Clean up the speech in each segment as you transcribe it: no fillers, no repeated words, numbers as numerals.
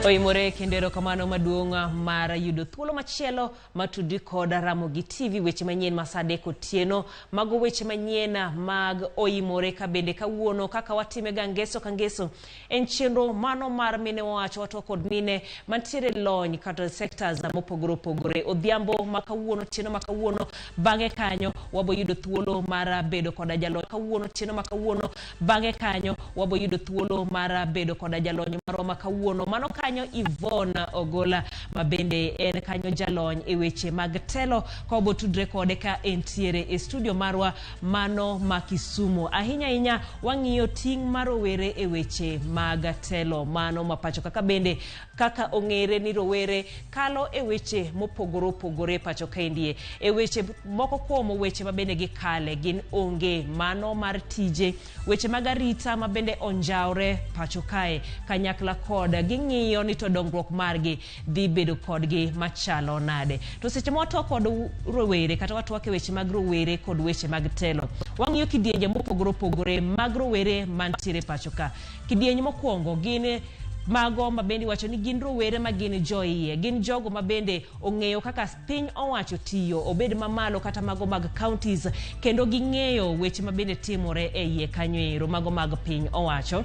OIMORE kendero kamano maduonga mara yudo thuolo machielo matudi koda Ramogi TV weche manyien masade kotieno mago weche manyien mag OIMORE kabende kawuono kaka watime gangeso kangeso en chenro mano mar mine wacho wato kod mine mantiere lony kata sectors mopogore opogore odhiambo makawuono tieno makawuono bange kanyo wabo yudo thuolo mara bedo koda jalony kawuono tieno makawuono bange kanyo wabo yudo thuolo mara bedo koda jalony maro makawuono mano kanyo Ivona Ogola mabende en kanyo jalony e weche mag telo kobo tudre kode ka entiere e studio marwa mano makisumo ahinya wang'iyo ting marowere e weche mag telo mano mapacho kaka bende kaka ong'ere ni rowere kalo e weche mopogore opogore pacho kaendie e weche moko kuom weche mabende gikale gin onge mano mar tije weche mag arita mabende onjaure pacho kae kanyakla koda ging'iyo ni to dongruok margi dhi bedo kodgi machalo nade to seche moto kod rowere kata watwake weche mag rowere kod weche mag telo wang'iyo kidienje mopogore opogore mag rowere mantiere pacho ka kidienje mokwongo gin mago mabende wacho ni gin rowere magin joiye gin jogo mabende ong'eyo kaka piny owacho tiyo obed mamalo kata mago mag counties kendo ging'eyo weche mabende timore e iye kanyo ero mago mag piny owacho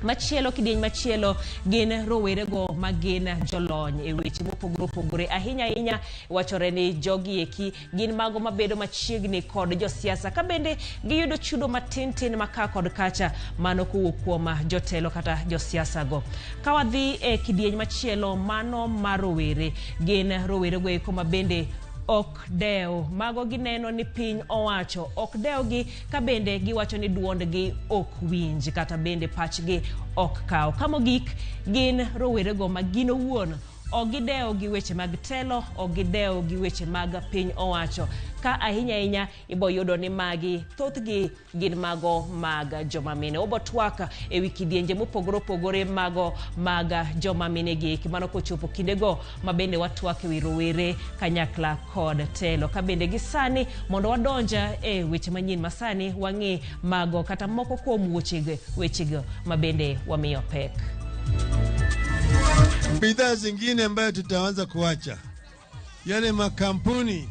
machielo kidieny machielo gin rowere go magin jolony e weche mopogore opogore ahinya wachore ni jogi eki gin mago mabedo machiegni kod josiasa ka bende giyudo chudo matin maka kod kacha mano kuwuok kuom jotelo kata josiasa go ka wadhi e kidieny machielo mano marowere gin rowere go eko mabende ok deo mago gineno ni piny owacho ok deo gi ka bende giwacho ni duondgi ok winj kata bende pachgi ok kaw kamogik gin rowere go magino wuon ogideo gi weche mag telo ogideo gi weche mag piny owacho ka ahinya iboyudo ni magi thothgi gin mago mag jomamine obotwaka e wikidienje mopogore opogore mago mag jomamine gi kimano kochopo kindego mabende watwake wi rowere kanyakla kod telo ka bende gisani mondo wadonja e weche manyien masani wang'i mago kata moko kuom wechego mabende wamiyo pek bidhaa zingine ambayo tutaanza kuacha yale makampuni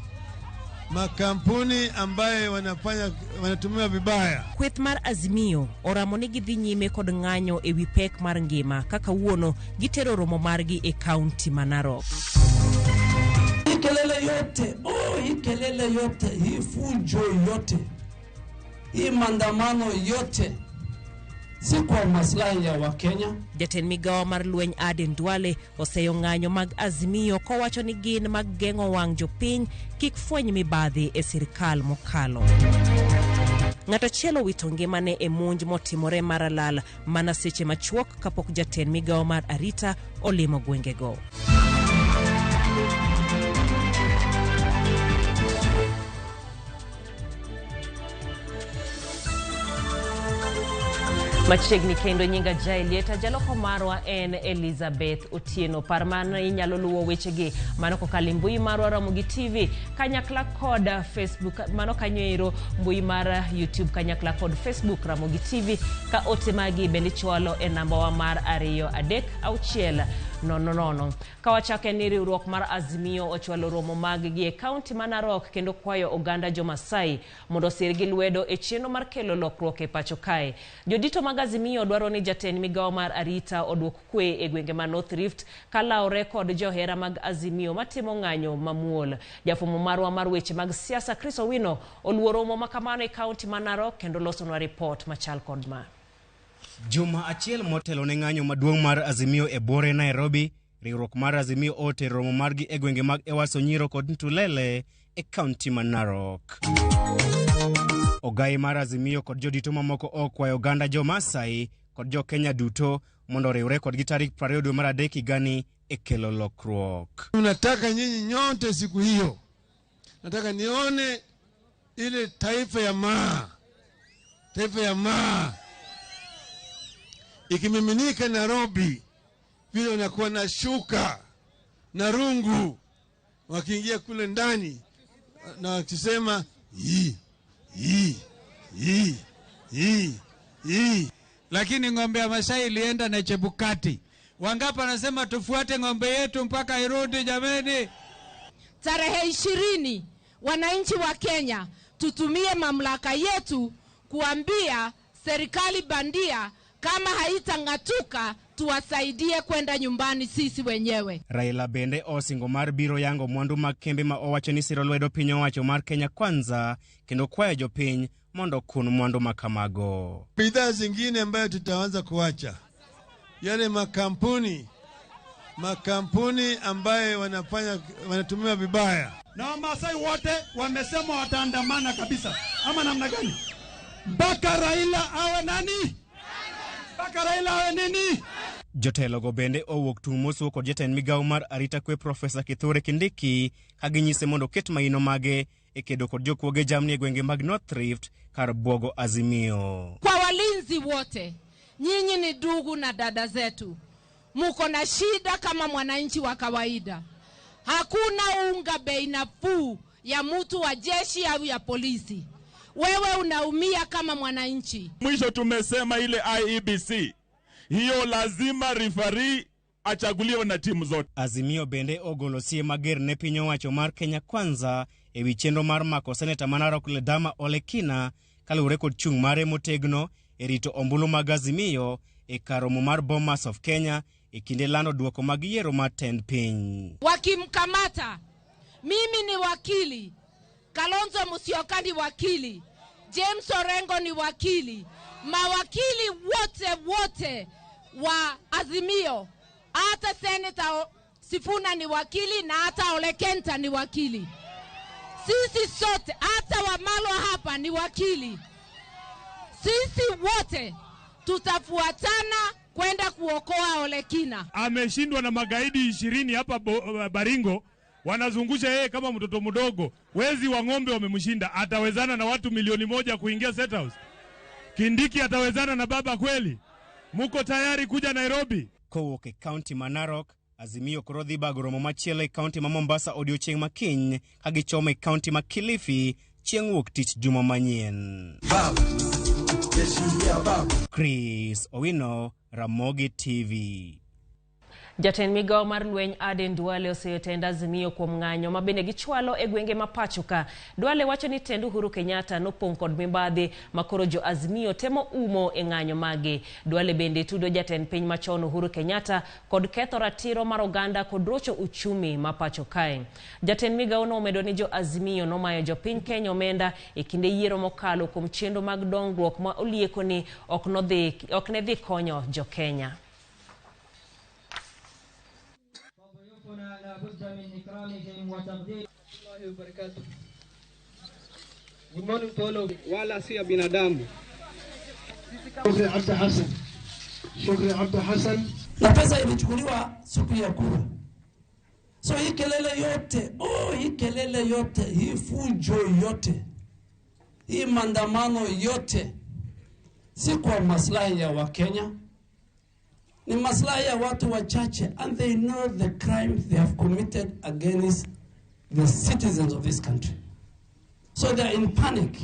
ambaye wanatumia vibaya. Kweth mar Azimio oramo ni gidhi nyime kod ng'anyo e wi pek mar ngima kaka wuono gitero romo margi e kaunti ma Narok. Hii kelele yote, hii fujo yote, hii maandamano yote si kwa maslahi ya Wakenya. Jatend migawo mar lweny Aden Duale oseyo ng'anyo mag Azimio kowacho ni gin mag geng'o wang' jopiny kik fweny mibadhi e sirkal mokalo. Ng'ato chielo wito ngimane e monj motimore maralal mana seche machuok kapok jatend migawo mar arita olimo gwengego. Machiegni kendo nyinga jailieta jaloko marwa en Elizabeth Otieno parmana inyalo luwo wechegi mano kokalo mbui marwa Ramogi TV kanyakla kod Facebook mano kanyoero mbui mara YouTube kanyakla kod Facebook Ramogi TV ka ote magi bende chwalo e namba wa mar 236 ka wachake ni riwruok mar Azimio ochwalo romo maggi e kaunti ma Narok kendo kwayo oganda jo-Masai mondo sirgi lwedo e chenro mar kelo lokruok e pacho kae jodito Azimio dwaro ni jatend migawo mar arita odwok kwe e gwenge ma North Rift kalaore kod johera mag Azimio matimo ng'anyo mamuol. Jafumo marwa mar weche mag siasa Chris Owino oluoro romo makamano e kaunti ma Narok kendo losonwa report machal kod ma. Juma achiel motelo ne ng'anyo maduong' mar Azimio e bore Nairobi, riwruok mar Azimio ote romo margi e gwenge mag Ewaso Nyiro kod Ntulele e kaunti ma Narok. Ogai mar Azimio kod jodito mamoko okwayo oganda jo-Masai kod jo-Kenya duto mondo riwre kod tarik 20 dwe mar adek higani e kelo lokruok. Nataka nyinyi nyote siku hiyo, nataka nione ile taifa ya maa ikimiminika Nairobi, vile unakuwa na shuka na rungu wakiingia kule ndani na wakisema Lakini ng'ombe ya Masai ilienda na Chebukati. Wangapi anasema tufuate ng'ombe yetu mpaka irudi jameni? Tarehe 20 wananchi wa Kenya tutumie mamlaka yetu kuambia serikali bandia kama haitangatuka tuwasaidie kwenda nyumbani sisi wenyewe. Raila bende osingo mar biro yango mwandu mag kembe ma owacho ni siro lwedo piny owacho mar Kenya Kwanza kendo kwayo jopiny mondo kun mwandu makamago. Bidhaa zingine ambayo tutaanza kuacha yale makampuni ambaye wanatumia vibaya. Na Wamasai wote wamesema wataandamana kabisa. Ama namna gani? Mpaka Raila awe nani? Mpaka Raila awe nini? Jotelo go bende owuok tung' mosuo kod jatend migawo mar arita kwe Profesa Kithure Kindiki kaginyise mondo ket maino mage e kedo kod jokuoge jamni e gwenge mag North Rift kar buogo Azimio. Kwa walinzi wote, nyinyi ni ndugu na dada zetu. Muko na shida kama mwananchi wa kawaida. Hakuna unga bei nafuu ya mtu wa jeshi au ya polisi. Wewe unaumia kama mwananchi. Mwisho tumesema ile IEBC hiyo lazima referee achaguliwe na timu zote. Azimio bende ogolosie mager ne piny owacho mar Kenya Kwanza ewi chenro mar mako seneta ma Narok Ledama Ole Kina kaluwore kod chung' mare motegno e rito ombulu mag Azimio e karomo mar Bomas of Kenya e kinde lando duoko mag yiero mar tend piny. Wakimkamata, mimi ni wakili, Kalonzo Musyoka ni wakili, James Orengo ni wakili, mawakili wote wa Azimio, hata Senator Sifuna ni wakili na hata Ole Kenta ni wakili. Sisi sote, hata Wamalwa hapa ni wakili. Sisi wote tutafuatana kwenda kuokoa Ole Kina. Ameshindwa na magaidi 20 hapa Baringo, wanazungusha yeye kama mtoto mdogo. Wezi wa ng'ombe wamemshinda. Atawezana na watu 1,000,000 kuingia State House? Kindiki atawezana na baba kweli? Muko tayari kuja Nairobi? Kowuok e kaunti ma Narok, Azimio koro dhi bago romo machielo e kaunti ma Mombasa odiochieng' makiny ka gichomo e kaunti ma Kilifi chieng' wuok tich juma manyien. Chris Owino, Ramogi TV. Jatend migawo mar lweny Aden Duale oseyotenda Azimio kuom ng'anyo ma bende gichwalo e gwenge ma pachoka. Duale wacho ni tend Uhuru Kenyatta nopong' kod mibadhi makoro jo Azimio temo umo e ng'anyo mage. Duale bende tudo jatend piny machon Uhuru Kenyatta kod ketho ratiro mar oganda kod rocho uchumi ma pachokae. Jatend migawo no omedo ni jo Azimio nomayo jo piny Kenya omenda e kinde yiero mokalo kuom chenro mag dongruok ma olieko ni ok ne dhi konyo jo Kenya. wala si ya binadamu. Shukri Abdi Hassan. Na pesa ilichukuliwa siku ya kura. So hii kelele yote, hii fujo yote, hii maandamano yote si kwa maslahi ya Wakenya. Ni maslahi ya watu wachache, and they know the crimes they have committed against the citizens of this country. So they are in panic.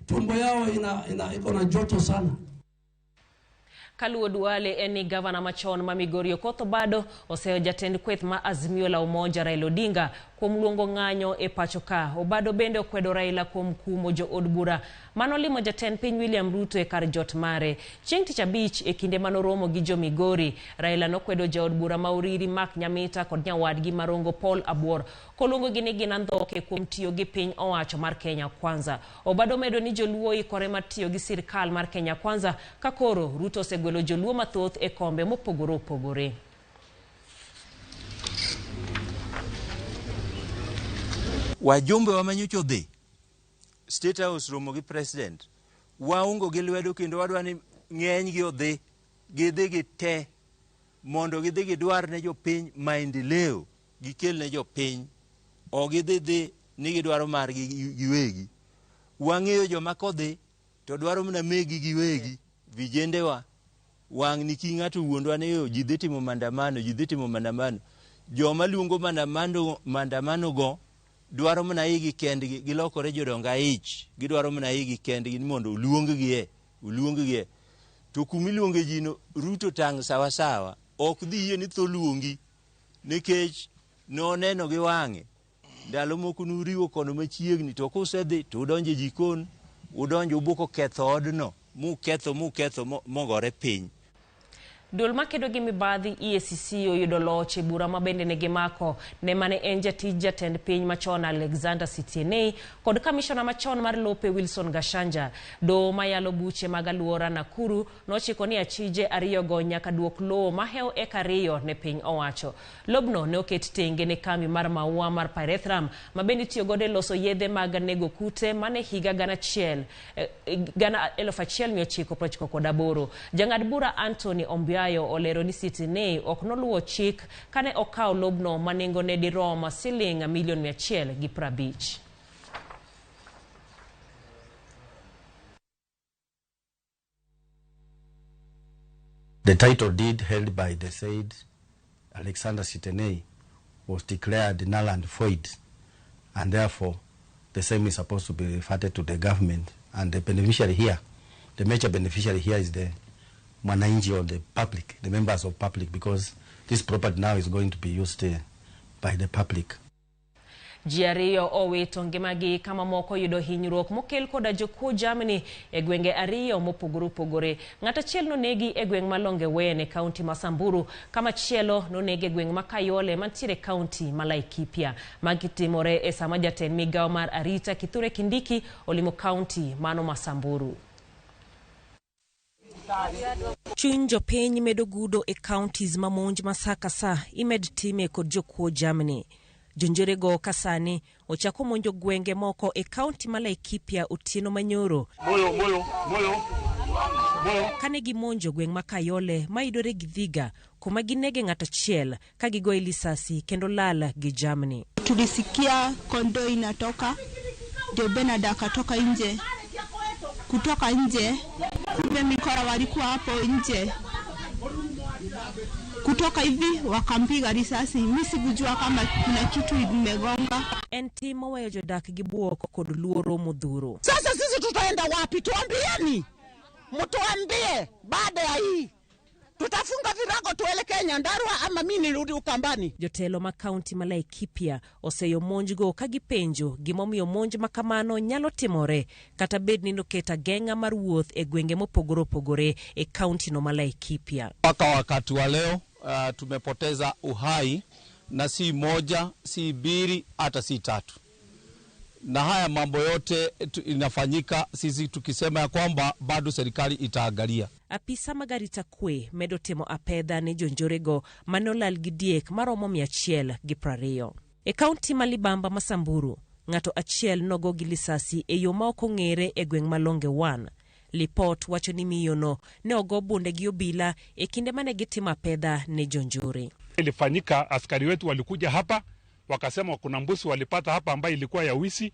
Tumbo yao iko na joto sana. Kaluo Duale eni gavana machon ma Migori Okoth bado oseyo jatend kweth ma Azimio la Umoja Raila Odinga kuom luongo ng'anyo e pachoka. Obado bende okwedo Raila kuom kumo jo od bura manolimo jatend piny William Ruto e kar jot mare. Chieng' tich abich e kinde manoromo gi jo Migori, Raila nokwedo jo od bura ma Uriri Mark Nyamita kod nyawadgi Marongo Paul Abuor kolongo gi ni gin andhoke kuom tiyo gi piny owacho mar Kenya Kwanza. Obado medo ni joluo ikore mar tiyo gi sirkal mar Kenya Kwanza ka koro Ruto osegwelo joluo mathoth e kombe mopogore opogore. Wajumbe wa manyocho dhi State House romo gi president, waungo gi lwedo kendo wadwa ni ng'eny gi odhi gidhi gi te mondo gidhi gidwar ne jo piny maendeleo gikel ne jo piny, o gidhi ni gidwaro mar giwegi. Wang'eyo joma kodhi to dwaro mna megi giwegi vijendewa wang' ni king'ato wuondwa ni ji dhi timo maandamano. Joma luongo maandamano go dwaro mna igi kendgi, gilokore jodonga ich, gidwaro mna igi kendgi mondo uluonggie. To kumiluonge jino Ruto tang' sawa ok dhi ni tho luongi nikech noneno gi wang'e. Ndalo moko nuriwo kono machiegni to kusedhi to udonjo e jikon, udonjo ubuko ketho odno, muketho mogore piny. Duol makedo gi mibadhi EACC oyudo loch e bura mabende ne gimako ne mane en jatij jatend piny machon Alexander Sitienei kod kamishona machon mar lope Wilson Gashanja. Doho mayalo buche mag aluora Nakuru nochiko ni achije ariyogo nyaka duok lowo maheo eka 2 ne piny owacho. Lobno ne oket tenge ne kambi mar maua mar Pyrethrum mabende tiyo godo e loso yedhe mag nego kute mane higa 1998. Jang'ad bura Anthony Ombia olero ni Sitienei ok noluwo chik kane okawo lobno manengo ne dirom siling milion 150. The title deed held by the said Alexander Sitienei was declared null and void, and therefore the same is supposed to be referred to the government, and the beneficiary here, the major beneficiary here is the Manyien or the public, the members of public, because this property now is going to be used by the public. Jiario owito ngimagi kama moko yudo hinyruok mokel koda jokuo jamni e gwenge ariyo mopogore. Ng'ata chiel nonegi e gweng malonge wene kaunti ma Samburu, kama chielo nonegi e gweng makayole mantiere kaunti ma Laikipia. Magitimore e sama jatend migao mar arita Kithure Kindiki olimo kaunti mano ma Samburu. Chuny jopiny medo gudo e counties mamonj masaka sa imed time kod jokuo jamni. Jonjorego kasani ochako monjo gwenge moko e kaunti ma Laikipia otieno manyoro. Moyo. Kane gimonjo gweng makayole maidore gi Viga kuma ginege ng'ata chiel ka gigoe lisasi kendo lala gi jamni. Tulisikia kondo inatoka, ndio Benada akatoka nje. Kutoka nje, kumbe mikora walikuwa hapo nje. Kutoka hivi wakampiga risasi. Mimi sikujua kama kuna kitu imegonga. NT moweyo jodak gi buoko kod luoro modhuro. Sasa sisi tutaenda wapi? Tuambieni. Mtuambie baada ya hii. Tutafunga virago tuelekee Nyandarua ama mimi nirudi Ukambani. Jotelo ma kaunti ma Laikipia oseyo monjgo ka gipenjo gimomiyo monj makamano nyalo timore kata bed ni noketa genga mar wuoth e gwenge mopogore e kaunti no ma Laikipia. Mpaka wakati wa leo tumepoteza uhai na si moja, si mbili, hata si tatu. Na haya mambo yote inafanyika sisi tukisema ya kwamba bado serikali itaangalia. Apisa magarita kwe medo temo apedha ne jonjorego manolal gidiek maromo 120. E kaunti malibamba Masamburu, ng'ato achiel nogo gi lisasi e yo ma ok ong'ere e gweng malonge 1. Lipot wacho ni miyono ne ogo bunde gi obila e kinde mane gitimo apedha ne jonjore. Ilifanyika, askari wetu walikuja hapa wakasema kuna mbusi walipata hapa ambayo ilikuwa ya wisi.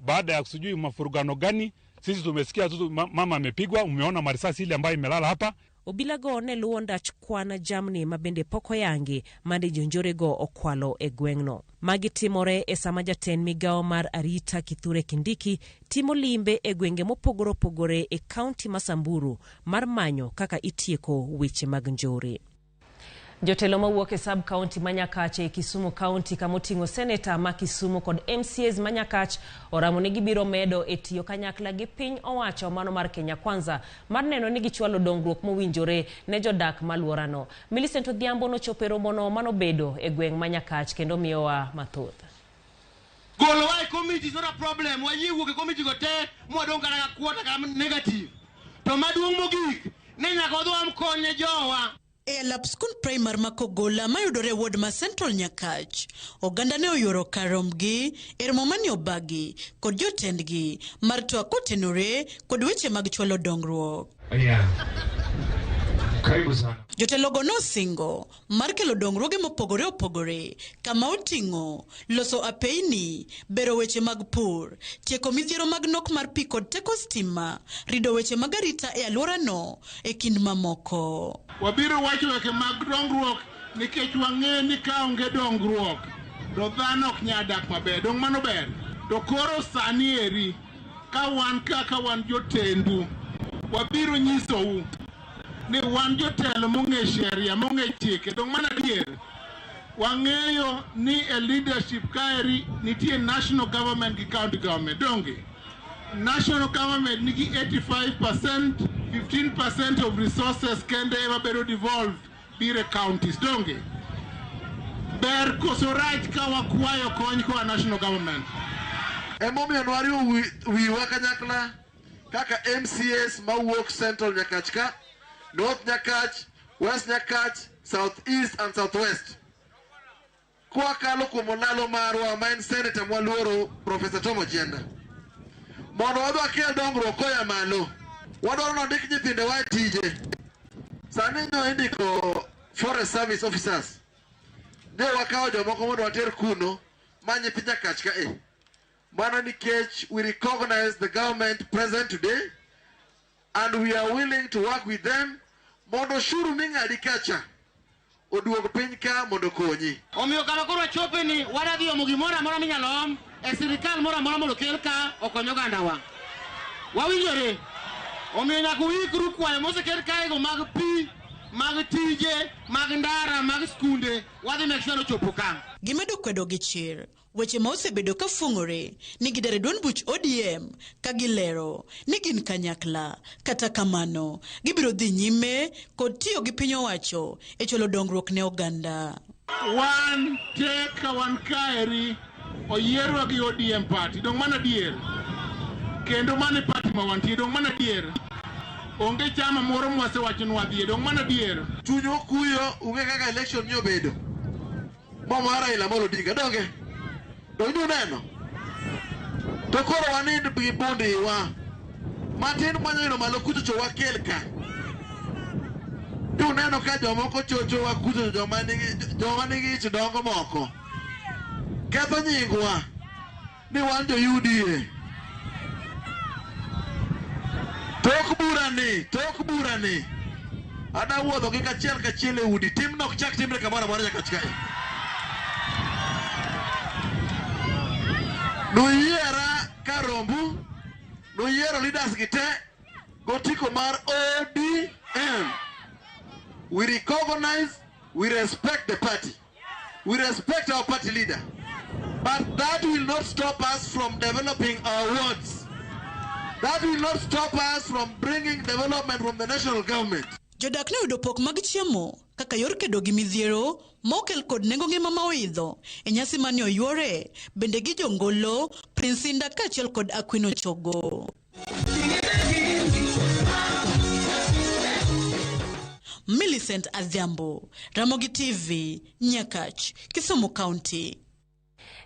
Baada ya kusujui mafurugano gani, sisi tumesikia tu mama amepigwa, umeona marisasi ile ambayo imelala hapa. Obila go ne luonda chkwana jamni mabende poko yangi mande jonjorego okwalo e gwengno. Magitimore e sama jatend migao mar arita Kithure Kindiki timo limbe e gwenge mopogore e kaunti ma Samburu mar manyo kaka itieko weche mag njore. Jotelo mawuok e sub county Manyakach e Kisumu County kamotingo Senator ma Kisumu kod MCAs Manyakach oramo ni gibiro medo e tiyo kanyakla gi piny owacho mano mar Kenya Kwanza mar neno ni gichwalo dongruok mowinjore ne jodak maluorano. Millicent Odhiambo nochopo e romono manobedo e gweng Manyakach kendo miyowa mathoth. Golo why committee is not a problem. Why you work committee go te mwadonga na kuota kama negative. To maduong mogik ne nyaka dho am konye jowa. E lab school primary makogola mayudore ward ma Central Nyakach, oganda ne oyoro karomgi, ermomani obagi, kod jotendgi, mar to akotenore, kod weche mag chwalo dongruok. Jotelogo no singo, mar kelo dongruoge mopogore, kama oting'o, loso apeini, bero weche mag pur, tieko midhiero mag nok mar pi kod teko stima, rido weche mag arita e alwora no, e kind mamoko. Wabiro wacho weche mag dongruok nikech wang'e ni ka onge dongruok to dhano ok nyal dak maber. Dong mano ber. To koro sani eri ka wan kaka wan jotendu wabiro nyisou ni wan jotelo mong'e sheria mong'e chike dong mana dier wang'eyo ni e leadership kaeri nitie national government gi county government donge national government nigi 85% 15% of resources kende ema bedo devolved bire counties donge ber koso rach ka wakwayo kony koa national government emomiyo nwariwo wiwa kanyakla kaka MCAs mawuok Central Nyakach ka, North Nyakach, West Nyakach, South East and South West. Kwa kalo kuom ndalo marwa ma en Senator mwaluoro Professor Tom Ojienda. Mondo wadwa kel dongruok koya malo. Wadwaro nondik nyithindewa e tije. Sani nyo indiko Forest Service Officers. Ne wakawo jomoko mondo water kuno ma nyithi Nyakach ka e. Mano nikech we recognize the government present today and we are willing to work with them mondo shuru ming'adi kacha oduog piny ka mondo konyi. Omiyo kama koro chope ni wadadhi omo gimoro amora minyalo om e sirikal moro amora mondo kel ka okonyo ogandawa. Wawinjore. Omiyo nyaka uikru kwayo mosekel kaego mag pi, mag tije, mag ndara, mag skunde, wadhi make sure ochopo ka. Gimedo kwedo gi chir weche ma osebedo ka fungore ni gidare duond buch ODM ka gilero ni gin kanyakla kata kamano gibiro dhi nyime kod tiyo gi piny owacho e cholo dongruok ne oganda. Wan teka wan kaeri oyierwa gi ODM party dong mana dier kendo mane party ma wantie dong mana dier onge chama moro mwasewacho nwadhie dong mana dier chuny okuyo unge kaka election nyo bedo mama Raila Amolo Odinga donge donjo neno to koro wanind bi bundi wa matin manyo malo kucho wakel ka tu neno ka jomoko chocho wa kucho joma nigi chidongo moko ketho nyingwa ni wan jo UDA tok burani ada wuodho gi kachiel e udi timno ok chak timre kamoro amora nyaka chikae Nuyiera Karombu, Nuyiera leaders gite, gotiko mar ODM. We recognize, we respect the party. We respect our party leader. But that will not stop us from developing our wards. That will not stop us from bringing development from the national government. Jodak ne yudo pok mag chiemo kaka yor kedo gi midhiero mokel kod nengo ngima ma oidho e nyasi mane oyuore bende gi jongolo Prince Inda kaachiel kod Aquino Chogo. Millicent Adhiambo, Ramogi TV, Nyakach, Kisumu County.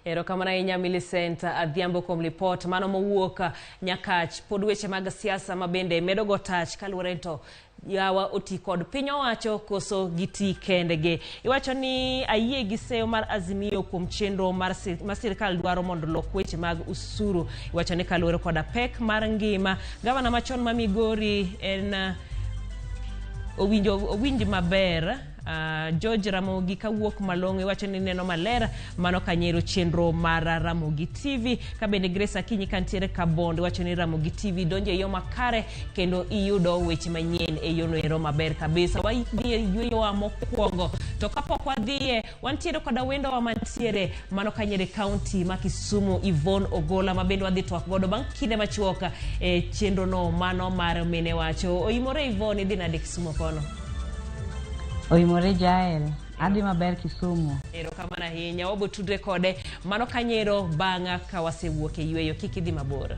Erokamano ahinya Millicent Adhiambo kuom report mano mowuok Nyakach. Pod weche mag siasa mabende medo go tach kaluwore to yawa oti kod piny owacho koso giti kendege. Iwacho ni ayie gi seyo mar Azimio kuom chenro mar sirkal dwaro mondo lok weche mag usuru. Iwacho ni kaluwore kod pek mar ngima. Gavana machon ma Migori en owinjo maber George Ramogi kawuok Malongo iwacho ni neno maler mano kanyero chenro mar Ramogi TV ka bende Grace Akinyi kantiere Kabondo iwacho ni Ramogi TV donje yo makare kendo iyudo weche manyien e yono ero maber kabisa. Wadhie yueyo wa mokwongo to kapok wadhie wantiere koda wendo wa mantiere mano kanyere county ma Kisumu Yvonne Ogola ma bende wadhi twak godo bang' kinde machuok chenro no mano mar mene wacho. OIMORE Yvonne idhi nade Kisumu kono? OIMORE Jael, adhi maber Kisumu. Erokamano ahinya, wabo tudre kode mano kanyero bang'a ka wasewuok e yueyo kik idhi mabor.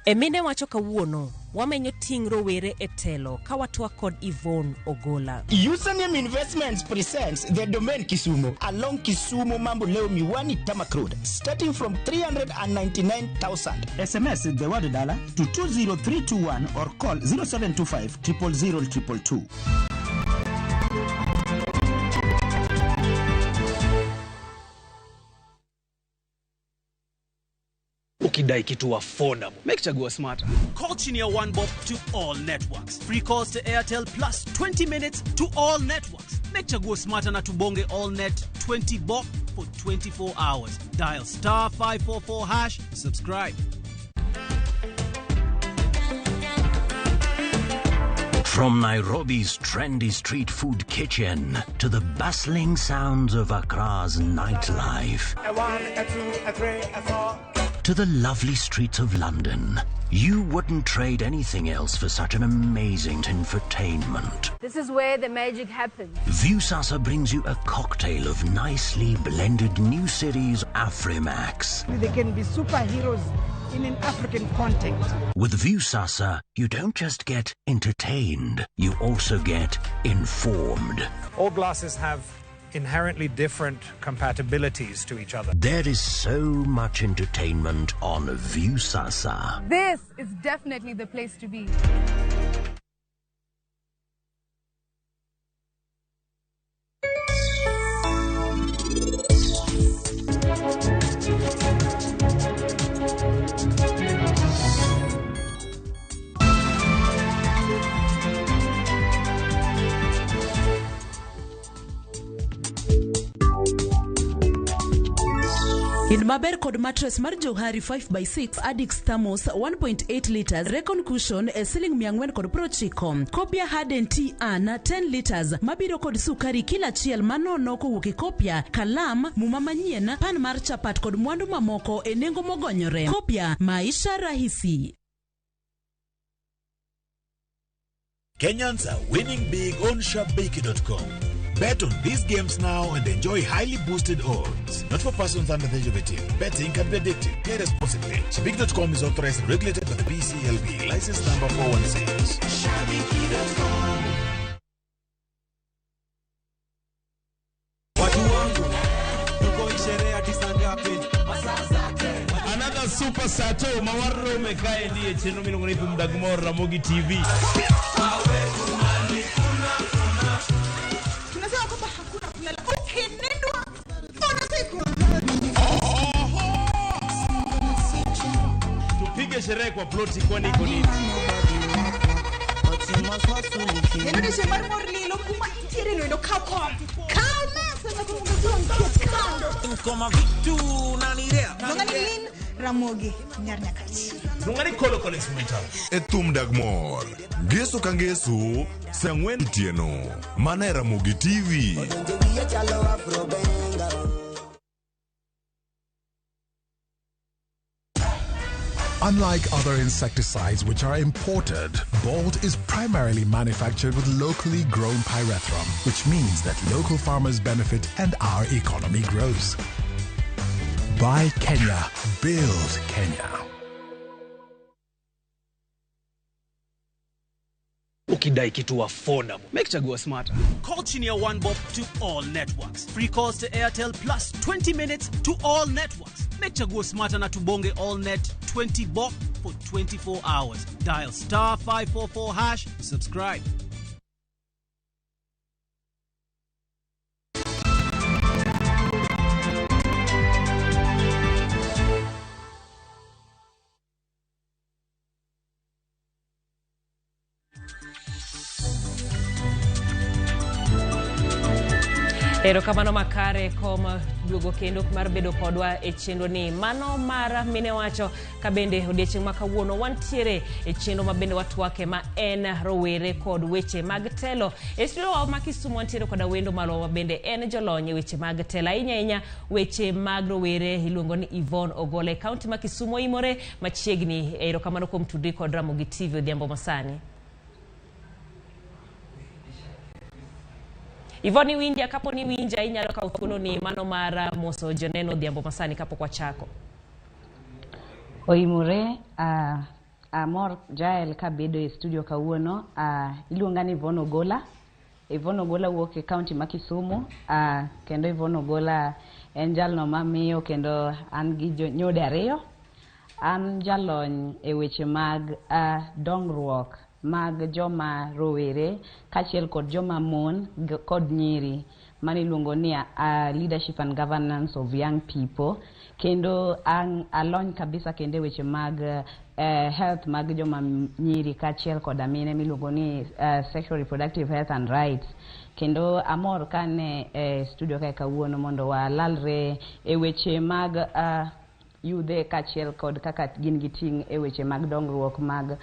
Emine wacho kawuono wamenyo ting' rowere e telo ka watwak kod Yvonne Ogola. Username Investments presents the domain Kisumu along Kisumu Mambo Leo Miwani Tamak Road starting from 399,000. SMS the word dollar to 20321 or call 0725 000 222. Ukidai kitu affordable, make Chagua smarter. Call Chinia One Bob to all networks. Free calls to Airtel plus 20 minutes to all networks. Make Chagua smarter na tubonge all net 20 bob for 24 hours. Dial *544#, subscribe. From Nairobi's trendy street food kitchen to the bustling sounds of Accra's nightlife, A 1, a 2, a 3, a 4. to the lovely streets of London, you wouldn't trade anything else for such an amazing infotainment. This is where the magic happens. Viusasa brings you a cocktail of nicely blended new series Afrimax. They can be superheroes in an African context. With Viusasa, you don't just get entertained, you also get informed. All glasses have inherently different compatibilities to each other. There is so much entertainment on Viusasa. This is definitely the place to be. In Maber kod mattress mar Johari 5x6 Addix Thermos 1.8 liters Recon Cushion siling 490. Kopia Harden Tea An 10 liters mabiro kod sukari kila chiel manono kowuok kopia kalam muma manyien pan mar chapat kod mwandu mamoko nengo mogonyore. Kopia Maisha Rahisi. Kenyans are winning big on shopbaki.com. Bet on these games now and enjoy highly boosted odds. Not for persons under the age of 18. Betting can be addictive. Play responsibly. Shopbaki.com is authorized and regulated by the BCLB. License number 416. Shopbaki.com. Another super sato mawarro mekae ni cheno milongonifu mdagmor Ramogi TV. Tupige sherehe kwa ploti kwa niko nini? Neno mar morlilo kuma tiere no kako. Kalma sana Kama vitu nanirea. Nongani Ramogi nyarnyakati. Nungani kolo kolo instrumental. Etum dagmor. Geso kangeso sangwen tieno. Mana Ramogi TV. Unlike other insecticides which are imported, Bolt is primarily manufactured with locally grown pyrethrum, which means that local farmers benefit and our economy grows. Buy Kenya, build Kenya. Ukidai kitu affordable, make chagua smarter. Call chini ya 1 bob to all networks. Free calls to Airtel plus 20 minutes to all networks. Make chagua smarter na tubonge all net 20 bob for 24 hours. Dial *544#, subscribe. Erokamano makare koma duogo kendo mar bedo kodwa e chenro ni mano mara mine wacho kabende odiechieng' ma kawuono wantiere e chenro ma bende watwake ma en rowere kod weche mag telo. E studio ma Kisumu wantiere kod wendo malo ma bende en jolony weche mag telo inya weche mag rowere iluongo ni Yvonne Ogole county ma Kisumu OIMORE machiegni. Erokamano kuom tudri kod Ramogi TV odhiambo masani. Yvonne winja kapo ni winja inyalo kawo thuolo ni mano mara moso joneno dhiambo masani kapo kwa chako. OIMORE amor jael kabedo e studio kawuono iluonga ni Yvonne Ogola. Yvonne Ogola wuok e county ma Kisumu kendo Yvonne Ogola en jalno mamiyo kendo an gi nyode ariyo. An jalony e weche mag dongruok mag joma rowere kachiel kod joma mon kod nyiri mani luongo ni leadership and governance of young people kendo alony kabisa kende weche mag health mag joma nyiri kachiel kod amine miluongo ni sexual reproductive health and rights kendo amor kane studio kae kawuono mondo walalre e weche mag yudhe kachiel kod kaka gin giting e weche mag dongruok mag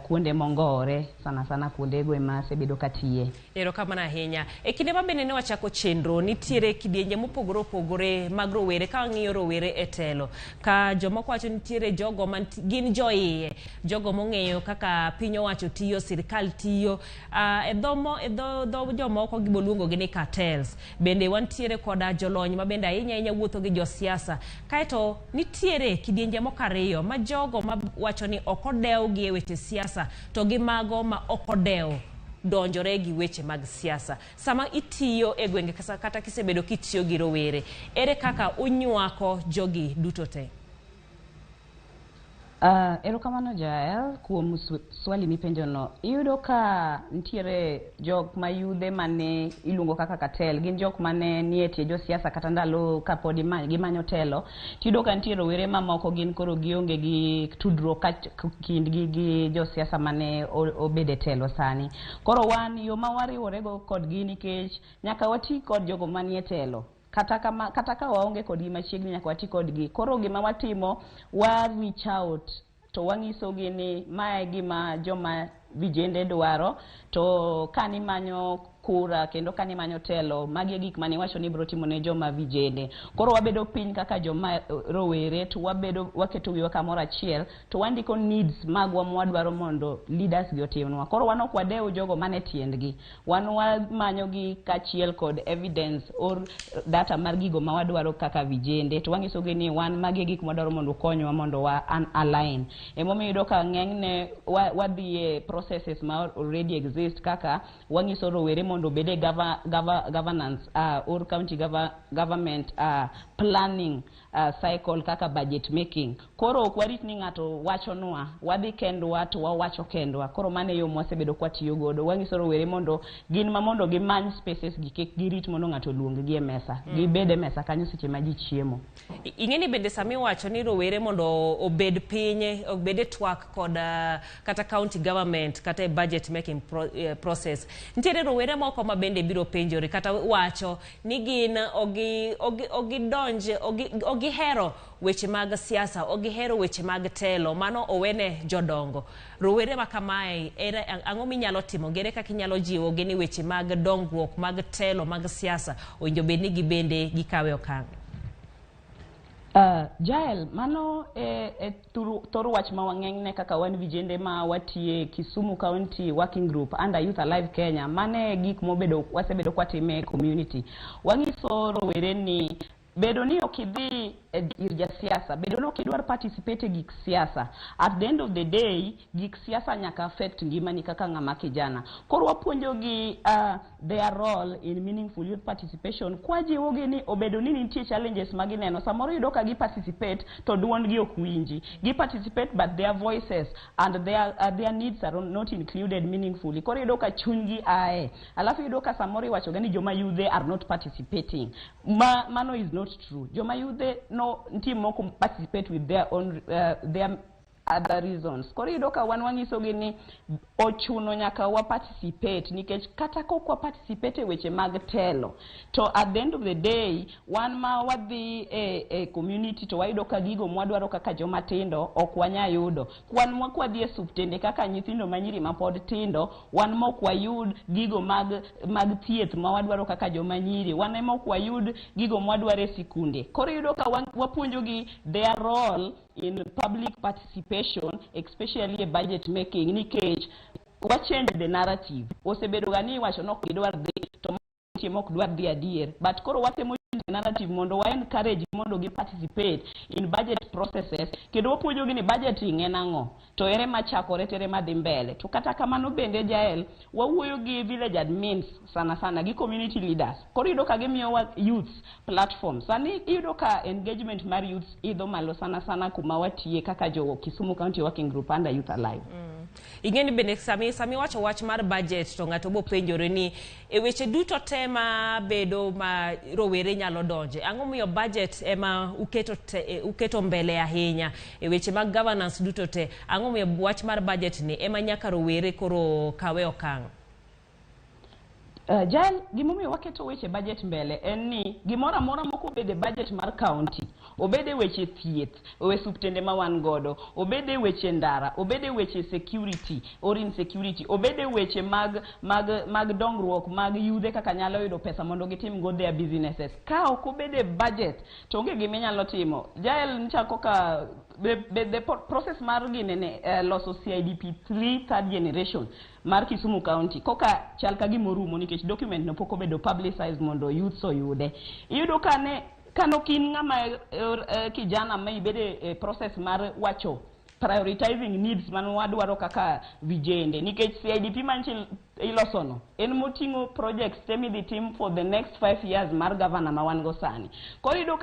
kuonde mongore sana kuondego ema sebedo katiye. Erokamano ahinya. E kinde ma bende ne wachako chenro nitiere kidienje mopogore opogore mag rowere ka ng'iyo rowere e telo ka jomoko wacho nitiere jogo man gin joiye jogo mong'eyo kaka piny owacho tiyo, sirikal tiyo, e dho jomoko giboluongo gi ni cartels. Bende wantiere koda jolony ma bende ahinya wuotho gi josiasa. Kaeto nitiere kidienje moko ariyo ma jogo ma wacho ni ok odew gi weche siasa to gi mago ma ok odew donjore gi weche mag siasa. Sama itiyo e gwenge kata kisebedo kitiyo gi rowere, ere kaka unywako jogi duto te? Erokamano Jael kuom swali mipenjo no. Iyudo ka nitiere jok mayudhe mane iluongo kaka cartel, gin jok mane nie tie josiasa kata ndalo kapod gimanyo telo. Tiyudo ka nitiere rowere mamoko gin koro gionge gi tudruok kindgi gi josiasa mane obede telo sani. Koro wan yo ma wariworego kodgi nikech nyaka wati kod jogo manie telo. Kata ka waonge kodgi machiegni nyaka wati kodgi. Koro gima watimo, wa reach out to wanyisogi ni mae gima joma vijende dwaro, to kani manyo kura kendo kani manyo telo, magi gik mani wacho ni bro timo ne joma vijende. Koro wabedo piny kaka joma rowere, to waketo wiwa kamoro achiel, to wandiko needs magwa mwadwaro mondo leaders gi otimnwa. Koro wan ok wadew jogo mane tiendgi, wan wamanyo gi kachiel kod evidence or data mar gigo ma wadwaro kaka vijende, to wanyisogi ni wan magi gik mwadwaro mondo konywa mondo wa align. Emomiyo iyudo ka ng'enyne wadhie processes ma already exist kaka wanyiso rowere mondo bede governance or county government planning cycle kaka budget making. Koro ok warit ni ng'ato wachonwa, wadhi kendwa to wawacho kendwa. Koro mane yo mwasebedo kwatiyo godo. Wanyiso rowere mondo gin ma mondo gimany spaces gi kik girit mondo ng'ato luong gi e mesa. Gibede mesa kanyo seche ma ji chiemo. Ing'eni bende sami wacho ni rowere mondo obed pinye, obede twak kod kata county government kata budget making process. Nitiere rowere moko ma bende biro penjore kata wacho ni gin ogihero weche mag siasa, ogihero weche mag telo, mano owene jodongo. Rowere ma kamae, ang'o minyalo timo? Gere kaka inyalo jiwo gi ni weche mag dongruok, mag telo, mag siasa owinjo bed ni gibende gikawe okang'? Jael, mano thor wach ma wang'eng'ne kaka wan vijende ma watie Kisumu County Working Group under Youth Alive Kenya, mane gik wasebedo kwatime community. Wang'iso rowere ni bedo ni okidhi ir jasiasa, bedo ni okidwar participate gik siasa, at the end of the day gik siasa nyaka affect ngimani kaka ng'ama kijana. Koro wapuonjogi their role in meaningful youth participation, kwa jiwogi ni obedo ni nitie challenges magineno. Samoro yudo ka gi participate to duond gi ok winji, gi participate but their voices and their needs are not included meaningfully. Koro yudo ka chunygi ae, alafu yudo ka samoro iwacho gani joma yudhe are not participating. Mano is not true. Joma yudhe nti moko participate with their own their other reasons. Koro yudo ka wan wang'isogi ni ochuno nyaka wa participate, nikech kata kok wa participate weche mag telo, to at the end of the day wan ma wadhi e community to wayudo ka gigo mwadwaro kaka joma tindo ok wanya yudo. Wan mwa kwadhi e suptende kaka nyithindo manyiri ma pod tindo, wan mok wayud gigo mag thieth ma wadwaro kaka joma nyiri, wan mok wayud gigo mwadwaro e sikunde. Koro yudo ka wapuonjogi their role in public participation, especially a budget making, nikech wa change the narrative. Osebedo gani wacho nok gidwar dhi to mok dwar dhi adier, but koro watemo the narrative mondo wa encourage mondo gi participate in budget processes, kendo wapuonjogi ni budgeting en ang'o, to ere machakore tere madhi mbele. To kata kamano bende Jael, wawuoyo gi village admins sana gi community leaders. Koro yudo ka gimiyo wa youth platforms. Sani yudo ka engagement mar youth idho malo sana kuma watie kaka jo Kisumu County Working Group under Youth Alive. Ing'eni bende sami wacho wach mar budget to ng'ato bo penjore ni e weche duto tema bedo ma rowere nyalo donje. Ang'o miyo budget ema uketo mbele ahinya e weche mag governance duto te? Ang'o miyo wach mar budget ni ema nyaka rowere koro kawe okang'? Jael, gimomiyo waketo weche budget mbele en ni gimoro amora moko bede budget mar county obede weche thieth, we suptende ma wan godo, obede weche ndara, obede weche security or insecurity, obede weche mag dongruok mag yudhe kaka nyalo yudo pesa mondo gitim go their businesses. Ka ok obede budget to onge gima nyalo timo. Jael nchako ka the process mar ginene loso CIDP 3 third generation mar Kisumu County koka chal ka gimorumo nikech document no pok obedo publicized mondo youth oyude. Iyudo kano kin ng'ama kijana ma ibede process mar wacho prioritizing needs man wadwaro kaka vijende nikech CIDP manchil ilosono en motingo projects temi the team for the next 5 years mar governor ma wan go sani. Koro iyudo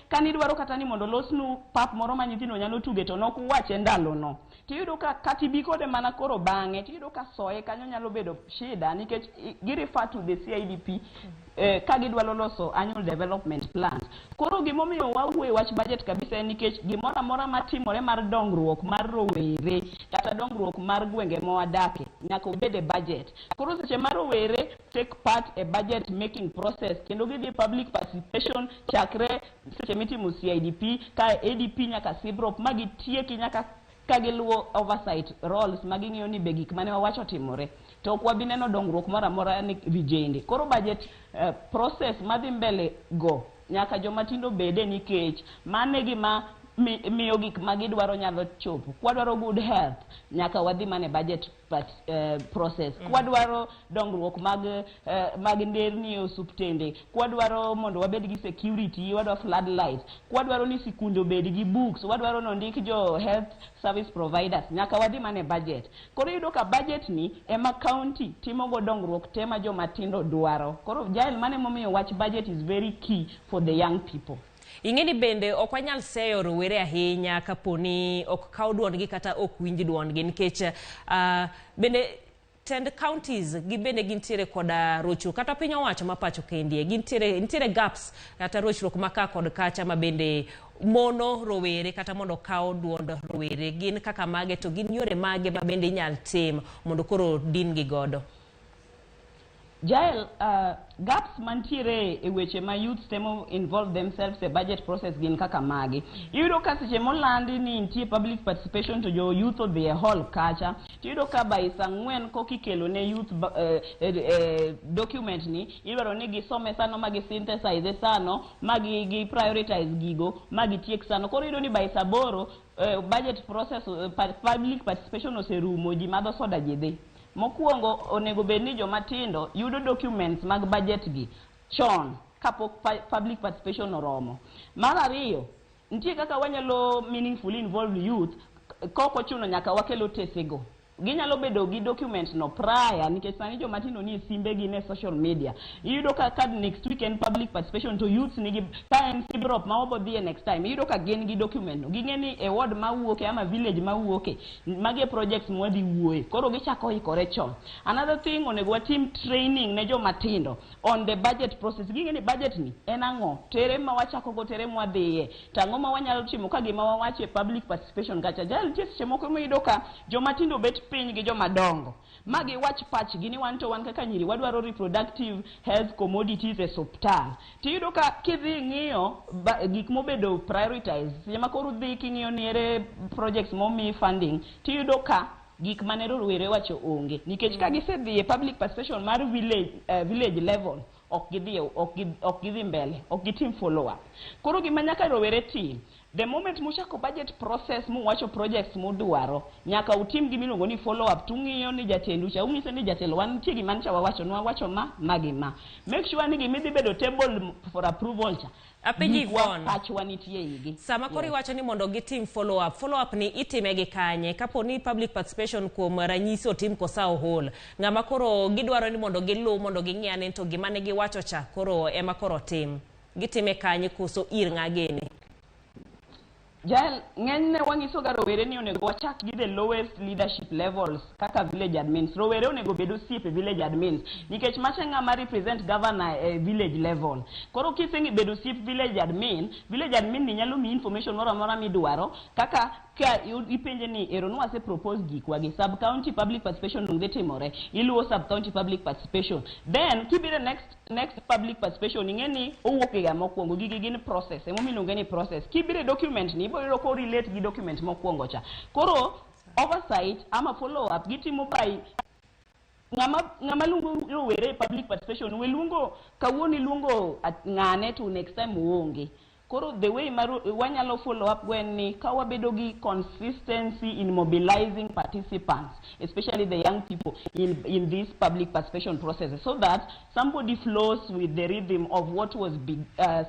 kanidwaro kata ni mondo losnu pap moro ma nyithindo nyalo tuge to nok wache ndalo no. Tiyudo ka katibi kode mana koro bang'e tiyudo ka soye kanyo nyalo bedo shida nikech gi refer to the CIDP ka gidwaro loso annual development plan. Koro gimomiyo wawuoyo wach budget kabisa nikech gimoro amora matimore mar dongruok mar rowere kata dongruok mar gwenge mwadake nyaka obede budget. Koro seche mar rowere take part a budget making process kendo gidhi public participation chakre seche mitimo CIDP ka ADP nyaka sibrop magitieki nyaka kagiluo oversight roles maging'iyo ni be gik mane wawacho timore to ok wabineno dongruok moro amora ni vijende. Koro budget process madhi mbele go nyaka jomatindo bede nikech mane gima miyo gik magidwaro nyalo chopo. Kwadwaro good health nyaka wadhi mane budget process. Kwadwaro dongruok mag nderni osuptende, kwadwaro mondo wabed gi security, wadwaro floodlights, kwadwaro ni sikunde obed gi books, wadwaro nondik jo health service providers nyaka wadhi mane budget. Koro yudo ka budget ni ema county timo go dongruok tema jomatindo dwaro. Koro Jael mane momiyo wach budget is very key for the young people. Ingeni bende ok wanyal seyo rowere ahinya kaponi ok kaw duondgi kata ok winj duondgi nikech bende tend counties gibende gintiere koda rochruok kata piny owacho mapacho kendie gintiere gaps kata rochruok maka kod kacha mabende mono rowere kata mondo kaw duond rowere gin kaka mage to gin yore mage mabende inyal tim mondo koro din gi godo. Jael, gaps mantiere e weche ma youth temo involve themselves e budget process gin kaka magi. Iyudo ka seche molandi ni nitie public participation to jo youth odhi e hall kacha. Iyudo ka by sang'wen kokikelo ne youth document ni idwaro ni gisome sano magi synthesize sano magi prioritize gigo magi tiek sano. Koro iyudo ni by saboro budget process public participation oserumo ji madho soda jedhe. Mokuongo onego bedni jomatindo yudo documents mag budget gi chon kapok public participation oromo. Mar ariyo, nitie kaka wanyalo meaningfully involve youth koko chuno nyaka wakelo tesego. Ginyalo bedo gi document no prior nikech sani jomatindo ni simbe gi ne social media. Iyudo ka next weekend public participation to youth nigi time sibrop ma obodhi next time. Iyudo ka gin gi document no. Ging'eni e ward ma wuoke ama village ma wuoke magi projects mwadhi wuoye. Koro gichako ikore chon. Another thing onego watim training ne jomatindo on the budget process. Ging'eni budget ni en ang'o? Tere ma wachako go tere mwadhiye. Tang'o ma wanyalo timo ka gima wawache public participation kacha. Jal seche moko iyudo ka jomatindo bet piny gi jomadongo magi wach pach gini wan to wan kaka nyiri wadwaro reproductive health commodities e suptal. Tiyudo ka kidhi ng'iyo gik mobedo prioritize sema koro dhi king'iyo niere projects momi funding tiyudo ka gik mane rowere wacho onge nikech ka gisedhi e public participation mar village level ok gidhi mbele, ok gitim follow up. Koro gima nyaka rowere tim the moment muchako budget process muwacho projects mudwaro nyaka utim gimiluongo ni follow up. Tung'iyo ni jatendu cha ung'ise ni jatelo wan nitie gima ncha wawacho ma make sure ni gimidhi bedo table for approval cha sama kori wacho ni mondo gitim follow up ni itime gi kanye kaponi public participation kuom ranyisi otim kosa ohol ng'ama koro gidwaro ni mondo gilu mondo ging'iane to gima ne giwacho cha koro ema koro tim gitime kanye koso ir ng'ageni. Jael, ng'enyne wang'iso ga rowere ni onego wachak gi the lowest leadership levels kaka village admins. Rowere onego bedo siepe village admins nikech mache ng'ama represent governor village level. Koro kisengi bedo siep village admin ni nyalo mi information moro amora midwaro kaka ka ipenje ni ero nwase propose gikwa gi sub county public participation nungde timore iluo sub county public participation then kibire next next public participation ingeni owuok ga mokwongo gigi gin process emo miluongo ni process kibire document ni ibo yudo ko relate gi document mokwongo cha koro oversight ama follow up gitimo by ngama lungo rowere public participation we lungo kawuoni lungo ngane to next time uonge koro the way wanyalo follow up when ni kawabedo gi consistency in mobilizing participants especially the young people in this public participation process so that somebody flows with the rhythm of what was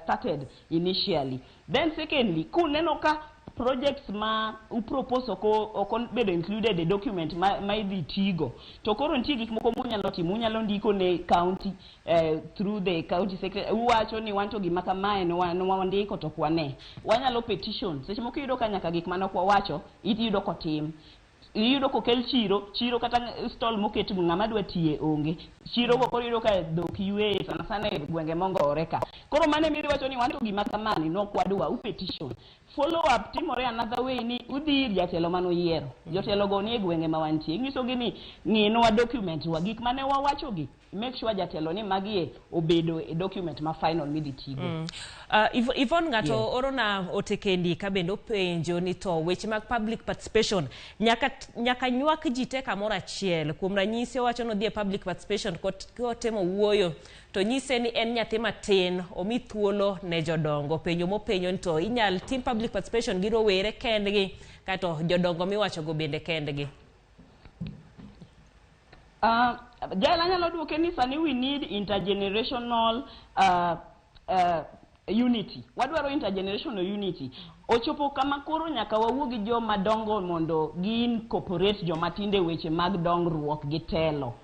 started initially. Then secondly kuneno ka projects ma upropose okon bedo included the document ma idhi tigo to koro nitie gik moko munyalo timo unyalo ndiko ne county through the county secretary uwacho ni wanto gima kamae no wandiko to kwane wanyalo petition seche moko yudo ka nyaka gik manokwa wacho iyudo kotim iyudo kokel chiro kata stall moket ng'ama dwa tiye onge chiro go koro yudo ka dhok ywe sana e gwenge mongore ka koro mane miri wacho ni wanto gima kamani no kwadwa petition follow up timore another way ni udhi jatelo mano yiero jotelo go ni e gwenge ma wantie ngiso gi ni ng'ino wa document wa gik mane wawacho gi make sure jatelo ni magie obedo e document ma final midi tigo. Yvonne ngato orona otekendi ka bendo penjo ni to weche mag public participation nyaka nywak ji te kamoro achiel kuom ranyisi wacho no dhie public participation kotemo wuoyo to nyise ni en nyathi matin omi thuolo ne jodongo penjo mopenjo ni to inyal tim public participation gi rowere kendgi kato jodongo miwacho go bende kendgi. Jala nyalo duoke ni sani we need intergenerational unity. Wadwaro intergenerational unity. Ochopo kama koro nyaka wawuogi jo madongo mondo gi incorporate jo matinde weche mag dongruok gi telo.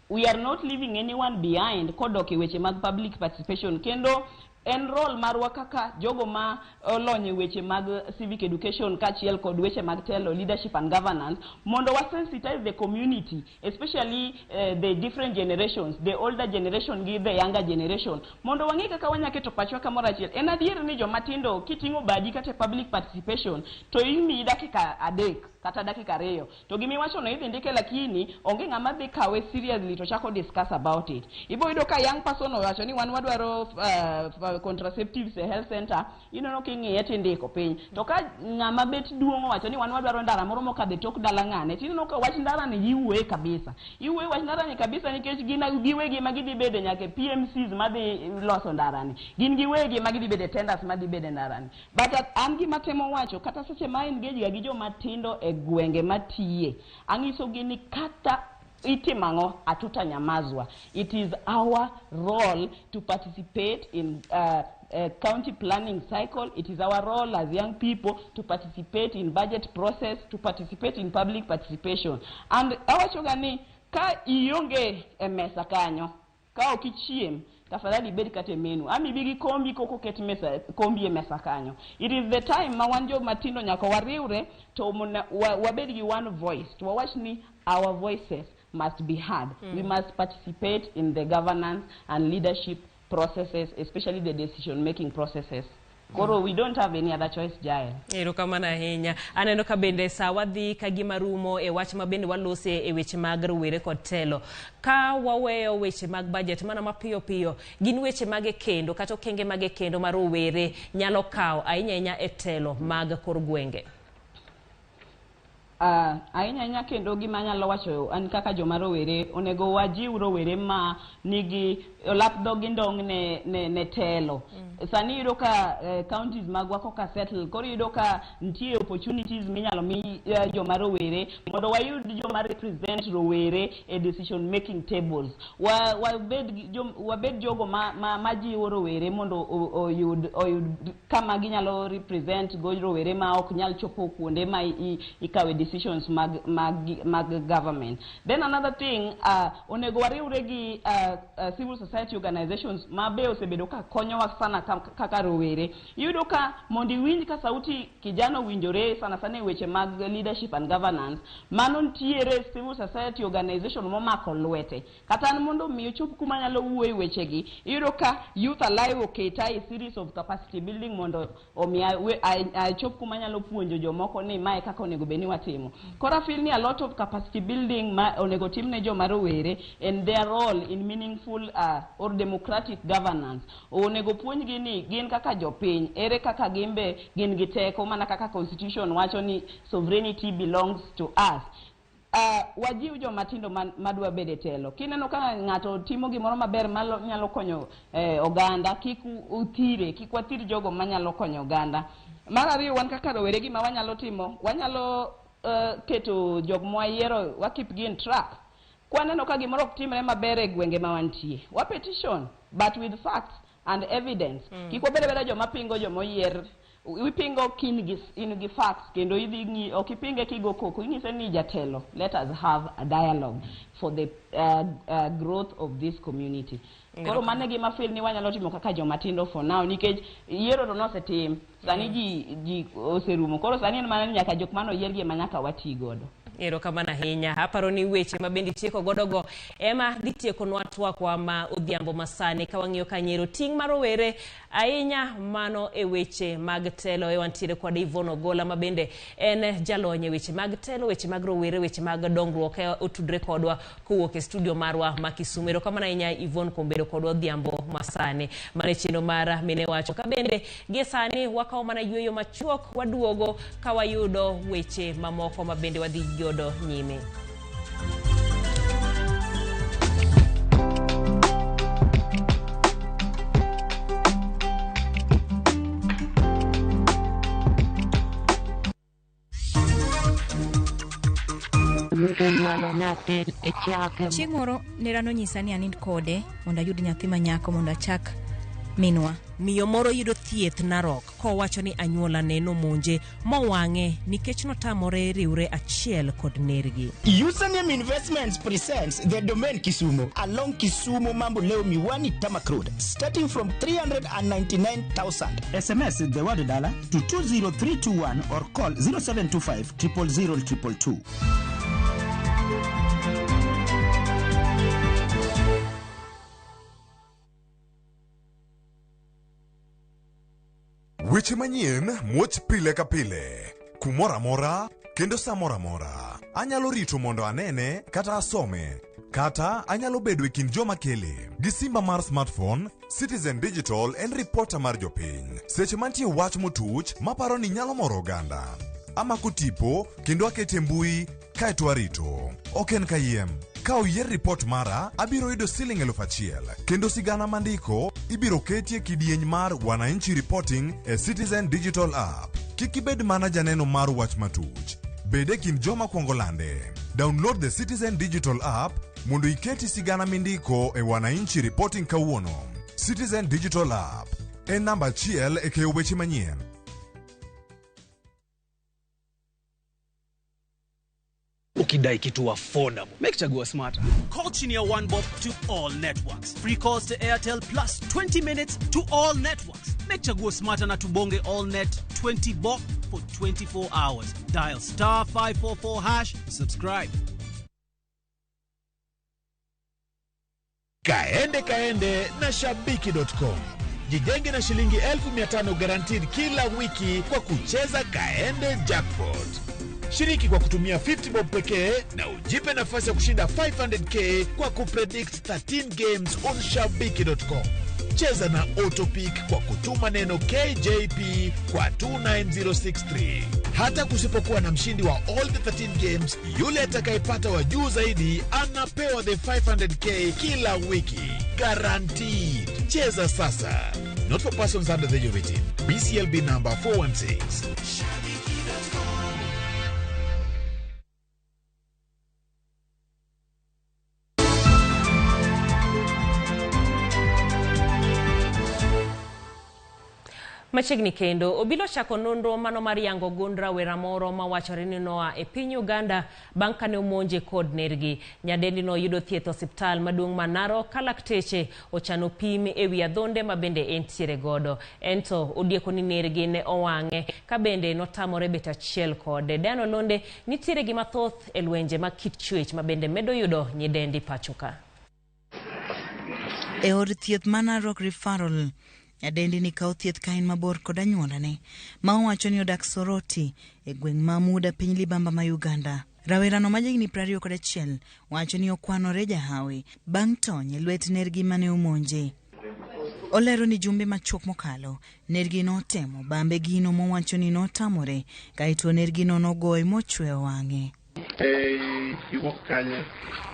We are not leaving anyone behind kodoke weche mag public participation kendo en role marwa kaka jogo ma olonye weche mag civic education kachiel kod weche mag telo leadership and governance mondo wa sensitize the community especially the different generations the older generation gi the younger generation mondo wangi kaka wanyaketo pachwa kamoro achiel en adier ni jo matindo kitingo badi kata public participation to imi dakika 3 kata dakika 2 to gimi wacho no idhi ndike lakini onge ng'ama dhi kawe seriously to chako discuss about it ibo yudo ka young person wacho ni wan wadwaro contraceptives e health center inono king'iye tindiko piny to ka ng'ama bet duongo wacho ni wan wadwaro ndara moro mokadhe tok dala ng'ane tinono ka wach ndara ni yiwe kabisa yiwe wach ndara ni kabisa nikech giwegi magidhi bede nyake PMCs madhi loso ndara ni gin giwegi magidhi bede tenders madhi bede ndara ni but an gima temo wacho kata seche ma engage gi jo matindo e gwenge matiye angiso gini kata itimango atutanyamazwa. It is our role to participate in county planning cycle. It is our role as young people to participate in budget process, to participate in public participation. And our chogani ka ionge mesa kanyo ka okichiem tafadhali bedi kate menu ami bigi kombi koko ket mesa kombi e mesa kanyo. It is the time ma wanjo matindo nyako wariure to wabedi gi one voice to wawach ni our voices must be heard. We must participate in the governance and leadership processes, especially the decision-making processes. Koro we don't have any other choice, Jael. Erokamana ahinya. Aneno ka bende sawa dhi ka gima rumo e wach ma bende walose e weche mag rowere kod telo. Ka waweyo weche mag budget mana mapiyo piyo, gin weche mag kendo kata okenge mag kendo ma rowere nyalo kawo ahinya e telo mag kor gwenge. Ahinya kendo gima nyalo wacho an kaka joma rowere onego wajiw rowere ma nigi lapdog indong ne telo. Sani yudo ka counties magwa koka settle koro yudo ka ntie opportunities minyalo mi joma rowere mondo wayud joma represent rowere e decision making tables. Wabed jogo ma jiwo rowere mondo oyud kama ginyalo represent go rowere ma ok nyal chopo kuonde ma ikawe decisions mag government. Then another thing, onego wariwre gi civil society organizations ma be osebedo ka konyowa sana kaka rowere. Yudo ka mondi winj ka sauti kijana winjore sana e weche mag leadership and governance, mano ntiere civil society organization momako lwete. Kata an mondo miyo chop kuma nyalo wuoyo weche gi. Yudo ka Youth Alive oketa a series of capacity building mondo omiya chop kuma nyalo puonjo jomoko ni mae kaka onego beni watimo. timo. Kora feel ni a lot of capacity building ma onego timne joma rowere and their role in meaningful or democratic governance. Onego puonjgi ni gin kaka jopiny, ere kaka gimbe gin gi teko mana kaka constitution wacho ni sovereignty belongs to us. Wajiw joma tindo madwa bede telo. Kineno ka ng'ato timo gimoro maber nyalo konyo oganda, kik uthire, kik wathir jogo manyalo konyo oganda. Mar ariyo, wan kaka rowere gima wanyalo timo, wanyalo keto jog mwayiero wa keep gi in track. Kwaneno ka gimoro ok timre maber e gwenge ma wantie, wa petition but with facts and evidence. Kik wabede beda joma pingo joma oyier. Wipingo in gi facts kendo idhi okipinge kigo koko ingise ni jatelo. Let us have a dialogue for the growth of this community. Koro mane gima feel ni wanyalo timo kaka joma tindo for now nikech yiero no setim sani ji oserumo. Koro sani en mana nyaka jok mano yiergi manyaka wati godo. Ero kamana hinya aparo ni weche mabendi tieko godogo ema ditieko nwatwa kwa ma odhiambo masane kawang'iyo kanyero ting marowere ahinya mano e weche mag telo e wantiere kwa Yvonne Ogola mabende en jalonye weche mag telo, weche mag rowere, weche mag dongruok e otudre kodwa kowuok e studio marwa ma Kisumu. Ero kamana hinya Yvonne kombedo kodwa odhiambo masane mane chino mara mine wacho kabende gesani wakaw mana yueyo machuok waduogo kawayudo weche mamoko mabende wadhi godo nyime. Chieng' moro nerano nyisa ni anind kode mondo ayud nyathi manyako mondo achak minwa. Miyo moro yudo thieth Narok kowacho ni anyuola ne nomonje mowang'e nikech notamore riwre achiel kod nergi. Username Investments presents the domain Kisumu along Kisumu Mambo Leo Miwani Tamak Road starting from 399,000. SMS the word dollar to 20321 or call 0725 000 222. Weche manyien muoch pile ka pile kumora mora kendo samora mora. Anyalo rito mondo anene kata asome kata anyalo bedo e kind joma kele gi simba mar smartphone, Citizen Digital en reporter mar jopiny. Seche mantie wach motuch maparo ni nyalo moro oganda amako tipo kendo akete mbui kaeto arito. Ok en kayiem. Ka oyier report mara, abiro yudo siling 1,000 kendo sigana mandiko ibiro ketie kidieny mar Wananchi Reporting e Citizen Digital App. Kik ibed mana janeno mar wach matuch. Bede kin joma kuongo lande. Download the Citizen Digital App mondo iketi sigana mindiko e Wananchi Reporting kawuono. Citizen Digital App en namba achiel e keyo weche manyien. Ukidai kitu affordable, make chagua smarter. Call Chinia 1 bob to all networks. Free calls to Airtel plus 20 minutes to all networks. Make chagua smarter na tubonge all net 20 bob for 24 hours. Dial star 544 hash, subscribe. Kaende na shabiki.com. Jijenge na shilingi 1,500 guaranteed kila wiki kwa kucheza Kaende Jackpot. Shiriki kwa kutumia 50 bob pekee na ujipe nafasi ya kushinda 500k kwa kupredict 13 games on shabiki.com. Cheza na autopick kwa kutuma neno KJP kwa 29063. Hata kusipokuwa na mshindi wa all the 13 games, yule atakayepata wa juu zaidi anapewa the 500k kila wiki. Guaranteed. Cheza sasa. Not for persons under the age of 18. BCLB number 416. Machegni kendo obilo chako nonro mano mar yango gund rawera moro mawachore ni noa e piny Uganda bang' kane omonje kod nergi. Nyadendi no yudo thieth osiptal maduong' ma Narok ka lakteche ochano pim e wi adhonde mabende entiere godo. Ento odieko ni nergi ne owang'e ka bende notamore bet achiel kode. Dano Londe nitiere gi mathoth e lwenje ma kit chwech mabende medo yudo nyidendi pachoka. E od thieth ma Narok Referral Nyadendi ni kao thieth ka en mabor kod anyuolane ma owacho ni odak Soroti e gweng' ma Muda piny Libamba ma Uganda. Rawerano ma jahigni 21 wacho ni okwanore jahawi bang' tony e lwet nergi mane omonje. Olero ni jumbe machuok mokalo nergi notemo bambe gino mowacho ni notamore kaito nergi nogoye mochweyo wang'e.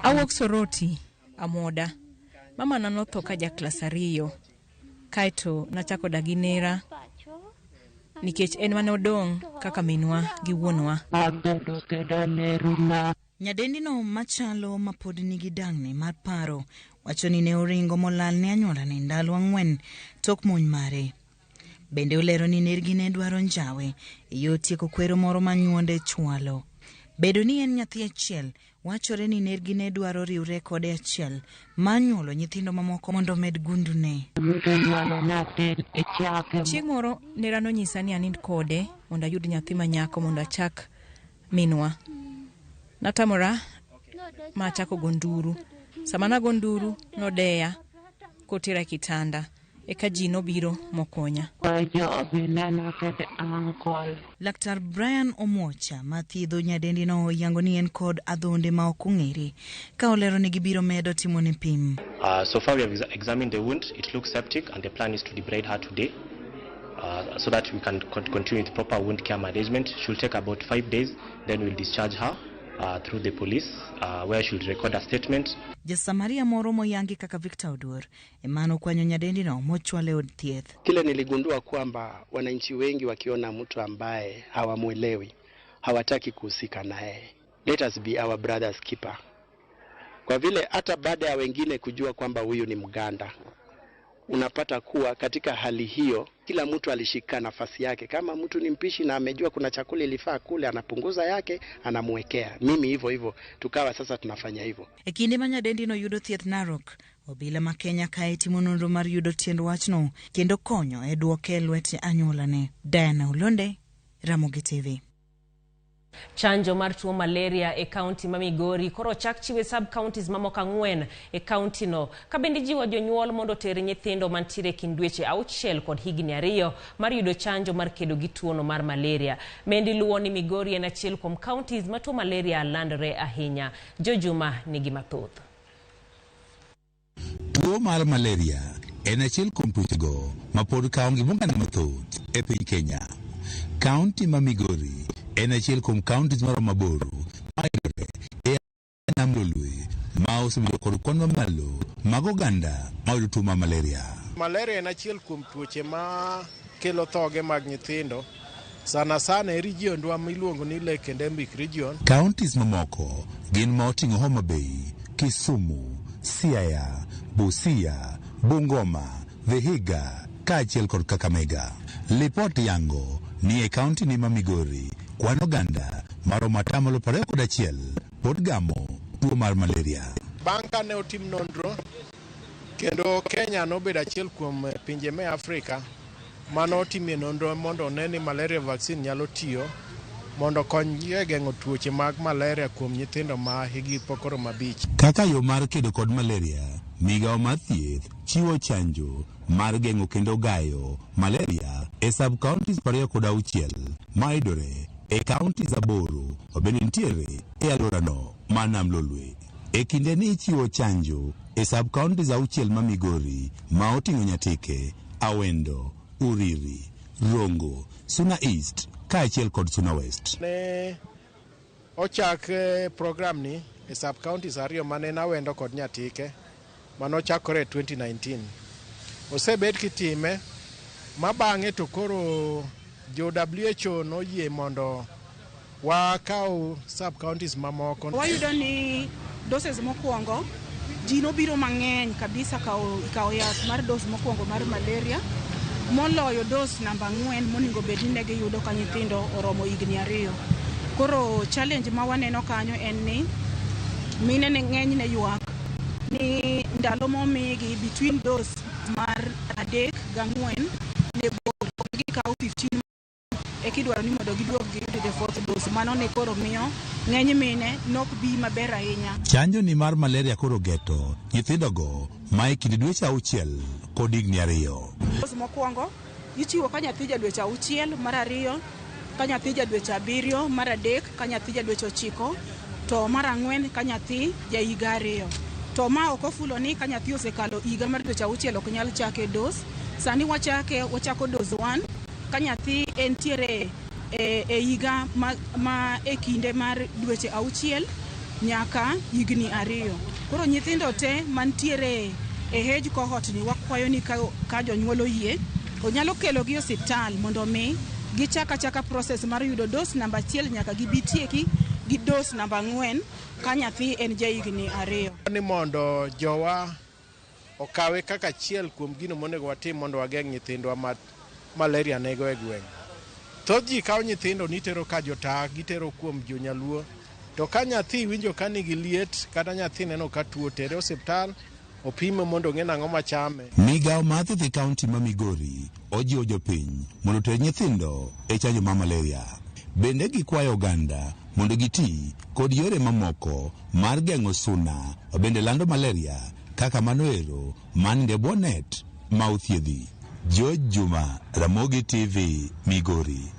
Awuok Soroti, Amoda. Mama na notho ka ja klas 2. Kaito nachako dagi nera nikech en mane odong' kaka minwa gi wuonwa. Nyadendi no machalo mapod nigi dang'ne mar paro wacho ni ne oringo molal ne anyuolane ndalo 4 tok mony mare. Bende olero ni nergi ne dwaro njawe e yo tieko kwero moro manyuonde chwalo. Bedo ni en nyathi achiel wachore ni nergi ne dwaro riwre kode achiel manyuolo nyithindo mamoko mondo med gundune. Chieng' moro nera nonyisa ni anind kode mondo ayud nyathi manyako mondo achak minwa. Natamora ma achako gonduru. Sama nagonduru nodeya kotera kitanda. Eka ji nobiro mokonya. Laktar Brian Omocha ma thiedho nyadendi no yango ni en kod adhonde ma ok ong'ere ka olero ni gibiro medo timo ne pim. So far we have examined the wound. It looks septic and the plan is to debride her today so that we can continue with proper wound care management. She'll take about 5 days, then we'll discharge her through the police where she'll record a statement. Jasamaria moro moyangi kaka Victor Odur emano kwanyo nyadendi no mochwale od thieth. Kile niligundua kwamba wananchi wengi wakiona mtu ambaye hawamuelewi hawataki kuhusika naye. Let us be our brother's keeper. Kwa vile hata baada ya wengine kujua kwamba huyu ni Mganda, unapata kuwa katika hali hiyo kila mtu alishika nafasi yake. Kama mtu ni mpishi na amejua kuna chakula ilifaa kule, anapunguza yake anamwekea. Mimi hivyo tukawa sasa tunafanya hivyo. Ekinde ma nyadendi no yudo thieth Narok, obila ma Kenya kae timo nonro mar yudo tiend wachno kendo konyo e duoke lwet anyuolane. Diana Ulonde, Ramogi TV. Chanjo mar tuo malaria e kaunti ma Migori koro chak chiwe sub counties mamoko 4 e kaunti no. Kabendi jiwo jonyuol mondo ter nyithindo mantiere kind dweche 6 kod higni 2 mar yudo chanjo mar kedo gi tuo no mar malaria. Mendi luwo ni Migori en achiel kuom counties ma tuo malaria landore ahinya. Jojuma nigi mathoth. Tuo mar malaria en achiel kuom tuochego ma pod kawo ngima mathoth e piny Kenya. Kaunti ma Migori en achiel kuom counties mar maboro mayudore e nam lolwe ma osebedo kod kwan mamalo mag oganda ma yudo tuo mar malaria. Malaria en achiel kuom tuoche ma kelo thoge mag nyithindo sana e region miluongo ni Lake and Embic region. Counties mamoko gin ma oting'o Homa Bay, Kisumu, Siaya, Busia, Bungoma, Vihiga kaachiel kod Kakamega. Lipot yango ni e kaunti ni ma Migori kwan oganda maromo 21% pod gamo tuo mar malaria. Bang' ka ne otim nonro kendo Kenya nobedo achiel kuom pinje me Afrika mano otimie nonro mondo one ni malaria vaccine nyalo tiyo mondo kony e geng'o tuoche mag malaria kuom nyithindo ma higi pokoro mabich. Kaka yo mar kedo kod malaria, migawo mar thieth chiwo chanjo mar geng'o kendo gayo malaria e sub counties 26 ma yudore e counties 8 obende nitiere e alworano ma nam lolwe. E kinde ni ichiwo chanjo e sub counties 6 ma Migori ma oting'o Nyatike, Awendo, Uriri, Rongo, Suna East kaachiel kod Suna West. Ne ochak program ni e sub counties 2 mane Awendo kod Nyatike manochakore 2019. Osebed kitime ma bang'e to koro jo WHO noyie mondo wakaw sub counties mamoko. Wayudo ni doses mokwongo ji nobiro mang'eny kabisa kawo yath mar dos mokwongo mar malaria moloyo dos namba 4 monego bed ni ne giyudo ka nyithindo oromo higni 2. Koro challenge ma waneno kanyo en ni mine ne ng'eny ne ywak ni ndalo momigi between dose mar 3 ga 4 ne gikawo 15 ekidwaro ni mondo giduog giyud the fourth dose. Mano ne koro miyo ng'eny mine nok bi maber ahinya. Chanjo ni mar malaria koro geto nyithindogo ma e kind dweche 6 kod higni 2. Dose mokwongo ichiwo ka nyathi ja dweche 6, mar ariyo ka nyathi ja dweche 7, mar adek ka nyathi ja dweche 9, to mar ang'wen ka nyathi ja higa 2. To ma ok ofulo ni ka nyathi osekalo higa mar dweche 6 ok nyal chake dose. Sani wachako dose 1 ka nyathi entiere e higa ma e kinde mar dweche 6 nyaka higni 2. Koro nyithindo te mantiere e age cohort ni wakwayo ni ka jonyuol oyie onyalo kelo gi osiptal mondo mi gichaka process mar yudo dose namba 1 nyaka gibitieki gi dose namba 4 ka nyathi en ja higni 2. Ni mondo jowa okawe kaka achiel kuom gino monego watim mondo wageng' nyithindwa ma malaria nego e gweng'. Thoth ji kawo nyithindo nitero ka jota gitero kuom jonyaluo, to ka nyathi winjo ka nigi liet kata nyathi neno ka tuo tere osiptal opime mondo ng'e nang'o machame. Migawo mar thieth e kaunti ma Migori ojiwo jopiny mondo oter nyithindo e chanjo mar malaria. Bende gikwayo oganda mondo giti kod yore mamoko mar geng'o suna bende lando malaria kaka manoero maninde bonet ma uthiedhi. George Juma, Ramogi TV, Migori.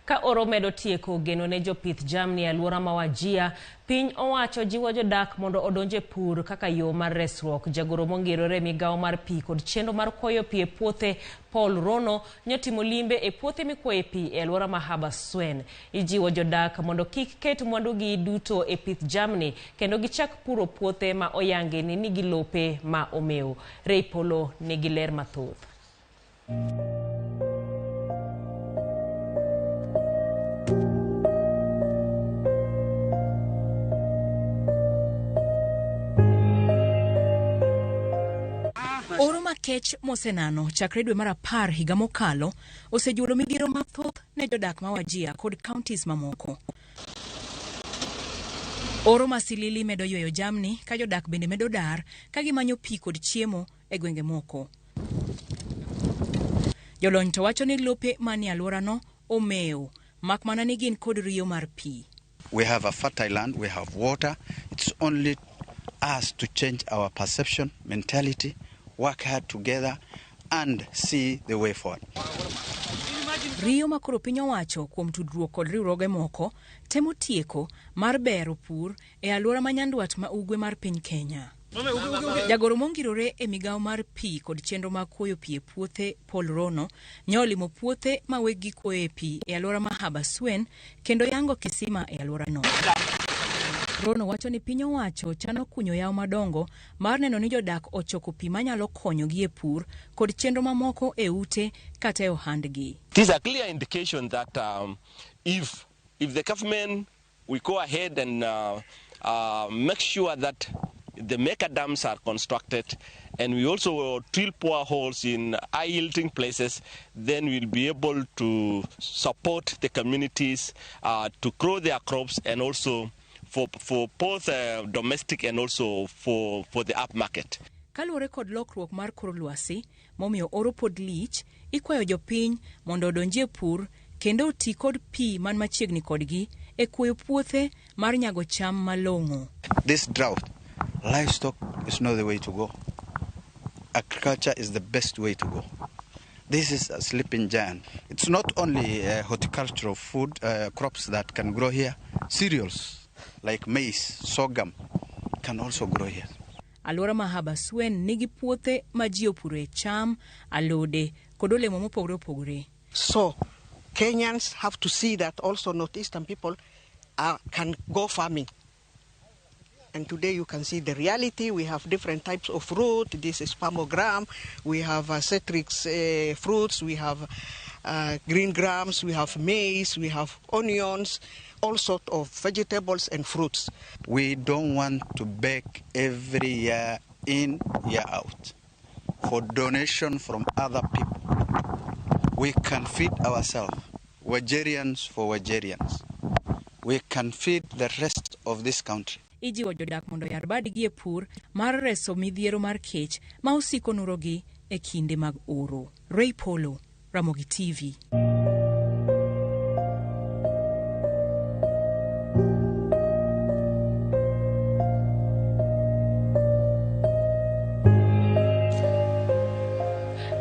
Ka oro medo tieko geno ne jopith jamni alwora ma Wajia, piny owacho jiwo jodak mondo odonje pur kaka yo mar resruok. Jagoro mongirore migawo mar pi kod chenro mar kwayo pi e puothe Paul Rono nyotimo limbe e puothe mikwaye pi e alwora ma Habaswein. Ijiwo jodak mondo kik ket mwandugi duto e pith jamni kendo gichak puro puothe ma oyange ni nigi lope ma omeo. Ray Polo nigi ler mathoth. Oro makech mosenano chakre dwe mar 10 higa mokalo osejuolo midhiero mathoth ne jodak ma Wajia kod counties mamoko. Oro masilili medo yweyo jamni ka jodak bende medo dar ka gimanyo pi kod chiemo e gwenge moko. Jolony to wacho ni lope mani alworano omeo mak mana ni gin kod riyo mar pi. We have a fertile land, we have water. It's only us to change our perception, mentality, work hard together and see the way forward. Riyo makoro piny owacho kuom tudruok kod riwruoge moko temo tieko mar bero pur e alwora ma nyandwat ma ugwe mar piny Kenya. Jagoro mongirore e migawo mar pi kod chenro mag kuoyo pi e puothe Paul Rono nyolimo puothe ma weggi kuoye pi e alwora ma Habaswein kendo yango kisima e alworano. Rono wacho ni piny owacho chano kunyo yawo madongo mar neno ni jodak ochoko pi manyalo konyogi e pur kod chenro mamoko e ute kata e ohandgi. It is a clear indication that if the government will go ahead and make sure that the mega dams are constructed and we also drill boreholes in high-yielding places, then we'll be able to support the communities to grow their crops and also for both domestic and also for the upmarket. Kaluwore kod lokruok mar kor lwasi momiyo oro pod lich, ikwayo jopiny mondo odonjie pur kendo oti kod pi man machiegni kodgi e kuoyo puothe mar nyago cham malong'o. This drought, livestock is not the way to go. Agriculture is the best way to go. This is a sleeping giant. It's not only horticultural food crops that can grow here. Cereals like maize, sorghum can also grow here. Alwora ma Habaswein nigi puothe ma ji opure cham, alode kod olemo mopogore opogore. So Kenyans have to see that also northeastern people can go farming. And today you can see the reality. We have different types of fruit. This is palmogram. We have citrus fruits. We have green grams. We have maize. We have onions. All sorts of vegetables and fruits. We don't want to beg every year in, year out for donation from other people. We can feed ourselves, Wajirians for Wajirians. We can feed the rest of this country. Ijiwo jodak mondo yar badgi e pur mar reso midhiero mar kech ma osiko nurogi e kinde mag oro. Ray Polo, Ramogi TV.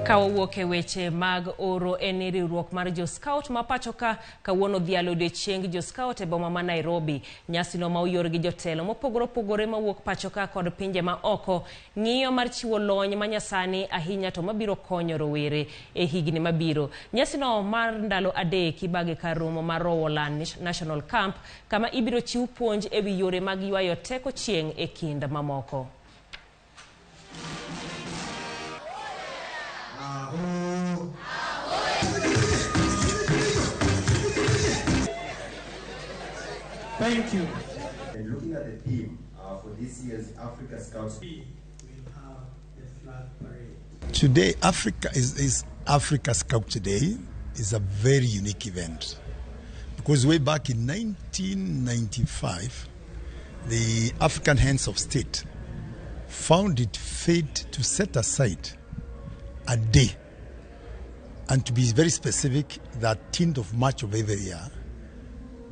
Kawuoke weche mag oro en riwruok mar jo scout ma pacho ka kawuono dhialo odiechieng jo scout e boma ma Nairobi. Nyasi no ma oyor gi jotelo mopogore mawuok pacho ka kod pinje ma oko ng'iyo mar chiwo lony manyasani ahinya to mabiro konyo rowere e higni mabiro. Nyasi no mar ndalo adek ibage kar romo mar Rowoland National Camp kama ibiro chiw puonj e wi yore mag ywayo teko chieng' e kind mamoko. Thank you. And looking at the theme for this year's Africa Scouts, we will have the flag parade. Today, Africa is Africa Scout Day is a very unique event because way back in 1995, the African Heads of State found it fit to set aside a day, and to be very specific, the 10th of March of every year,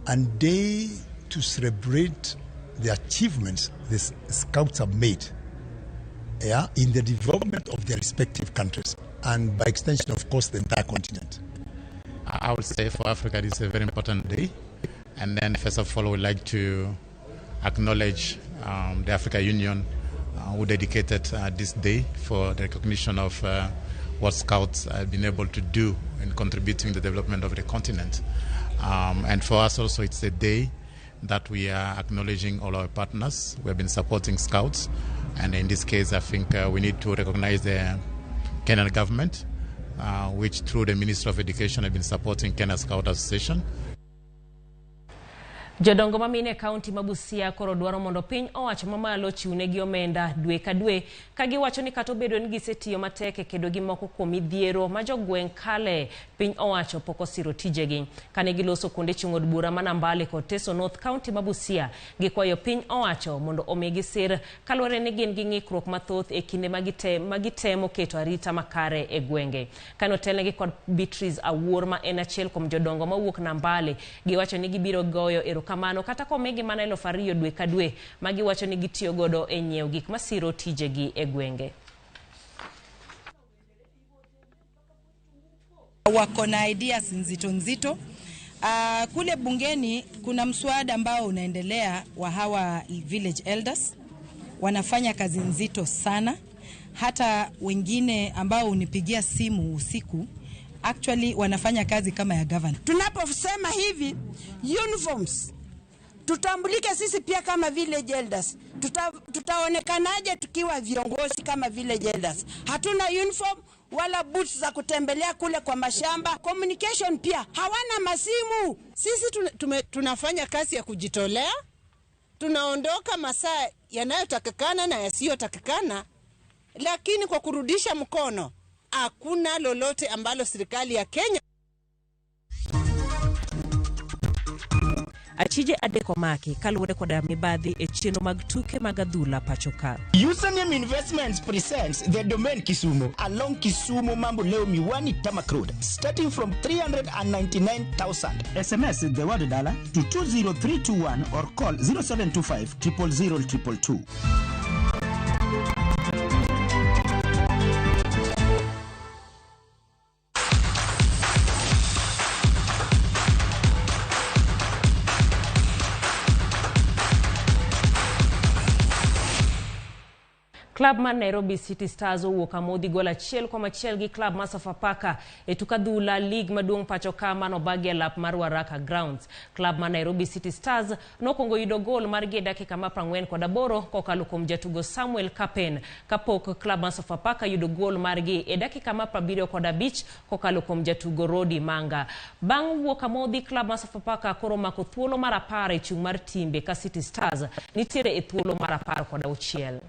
and day to celebrate the achievements the Scouts have made in the development of their respective countries, and by extension, of course, the entire continent. I would say for Africa, this is a very important day. And then, first of all, I would like to acknowledge the African Union who dedicated this day for the recognition of what Scouts have been able to do in contributing to the development of the continent. And for us also, it's a day that we are acknowledging all our partners who have been supporting Scouts. And in this case, I think we need to recognize the Kenyan government, which through the Ministry of Education have been supporting Kenya Scout Association. Jodongo mamine kaunti mabusia koro dwaro mondo piny owacho mamalo chiwnegi omenda dwe ka dwe ka giwacho ni kata obedo ni gisetiyo matek e kedo gi moko kuom midhiero ma jogweng' kale piny owacho pok osiro tijegi. Kane giloso kuonde chung' od bura ma Nambale kod Teso North County mabusia gikwayo piny owacho mondo omigi sir kaluwore ni gin gi ng'ikruok mathoth e kinde magitemo keto arita makare e gwenge. Kane otelnegi kod Beatrice Awuor ma en achiel kuom jodongo mawuok Nambale giwacho ni gibiro goyo kamano kata komigi mana 2,000 dwe ka dwe magi wacho ni gitiyo godo e nyiew gik masiro tijegi e gwenge. Wako na ideas nzito. Kule bungeni kuna mswada ambao unaendelea wa hawa village elders, wanafanya kazi nzito sana. Hata wengine ambao unipigia simu usiku actually wanafanya kazi kama ya governor. Tunaposema hivi uniforms, tutambulike sisi pia kama village elders. Tutaonekanaje tukiwa viongozi kama village elders? Hatuna uniform wala boots za kutembelea kule kwa mashamba. Communication pia hawana masimu. Sisi tunafanya kazi ya kujitolea. Tunaondoka masaa yanayotakikana na yasiyotakikana, lakini kwa kurudisha mkono hakuna lolote ambalo serikali ya Kenya. Achije adekomaki kaluwore koda mibadhi e chino mag tuke mag adhula pachoka. Username Investments presents the domain Kisumu along Kisumu Mambo Leo Miwani Tamak Road, starting from 399,000. SMS the word dollar to 20321 or call 0725 000 222. Club man Nairobi City Stars owuok amodhi gol achiel kuom achiel gi club mar Sofapaka e tukadhula League maduong' pachoka manobagi e lap mar Waraka Grounds. Club man Nairobi City Stars nokongo yudo gol margi e dakika ma 48 kokalo kuom jatugo Samuel Kapen, kapok club mar Sofapaka yudo gol margi e dakika ma 75 kokalo kuom jatugo Rodi Manga. Bang' wuok amodhi, club mar Sofapaka koro mako thuolo mar 10 e chung' mar timbe ka City Stars nitiere e thuolo mar 16.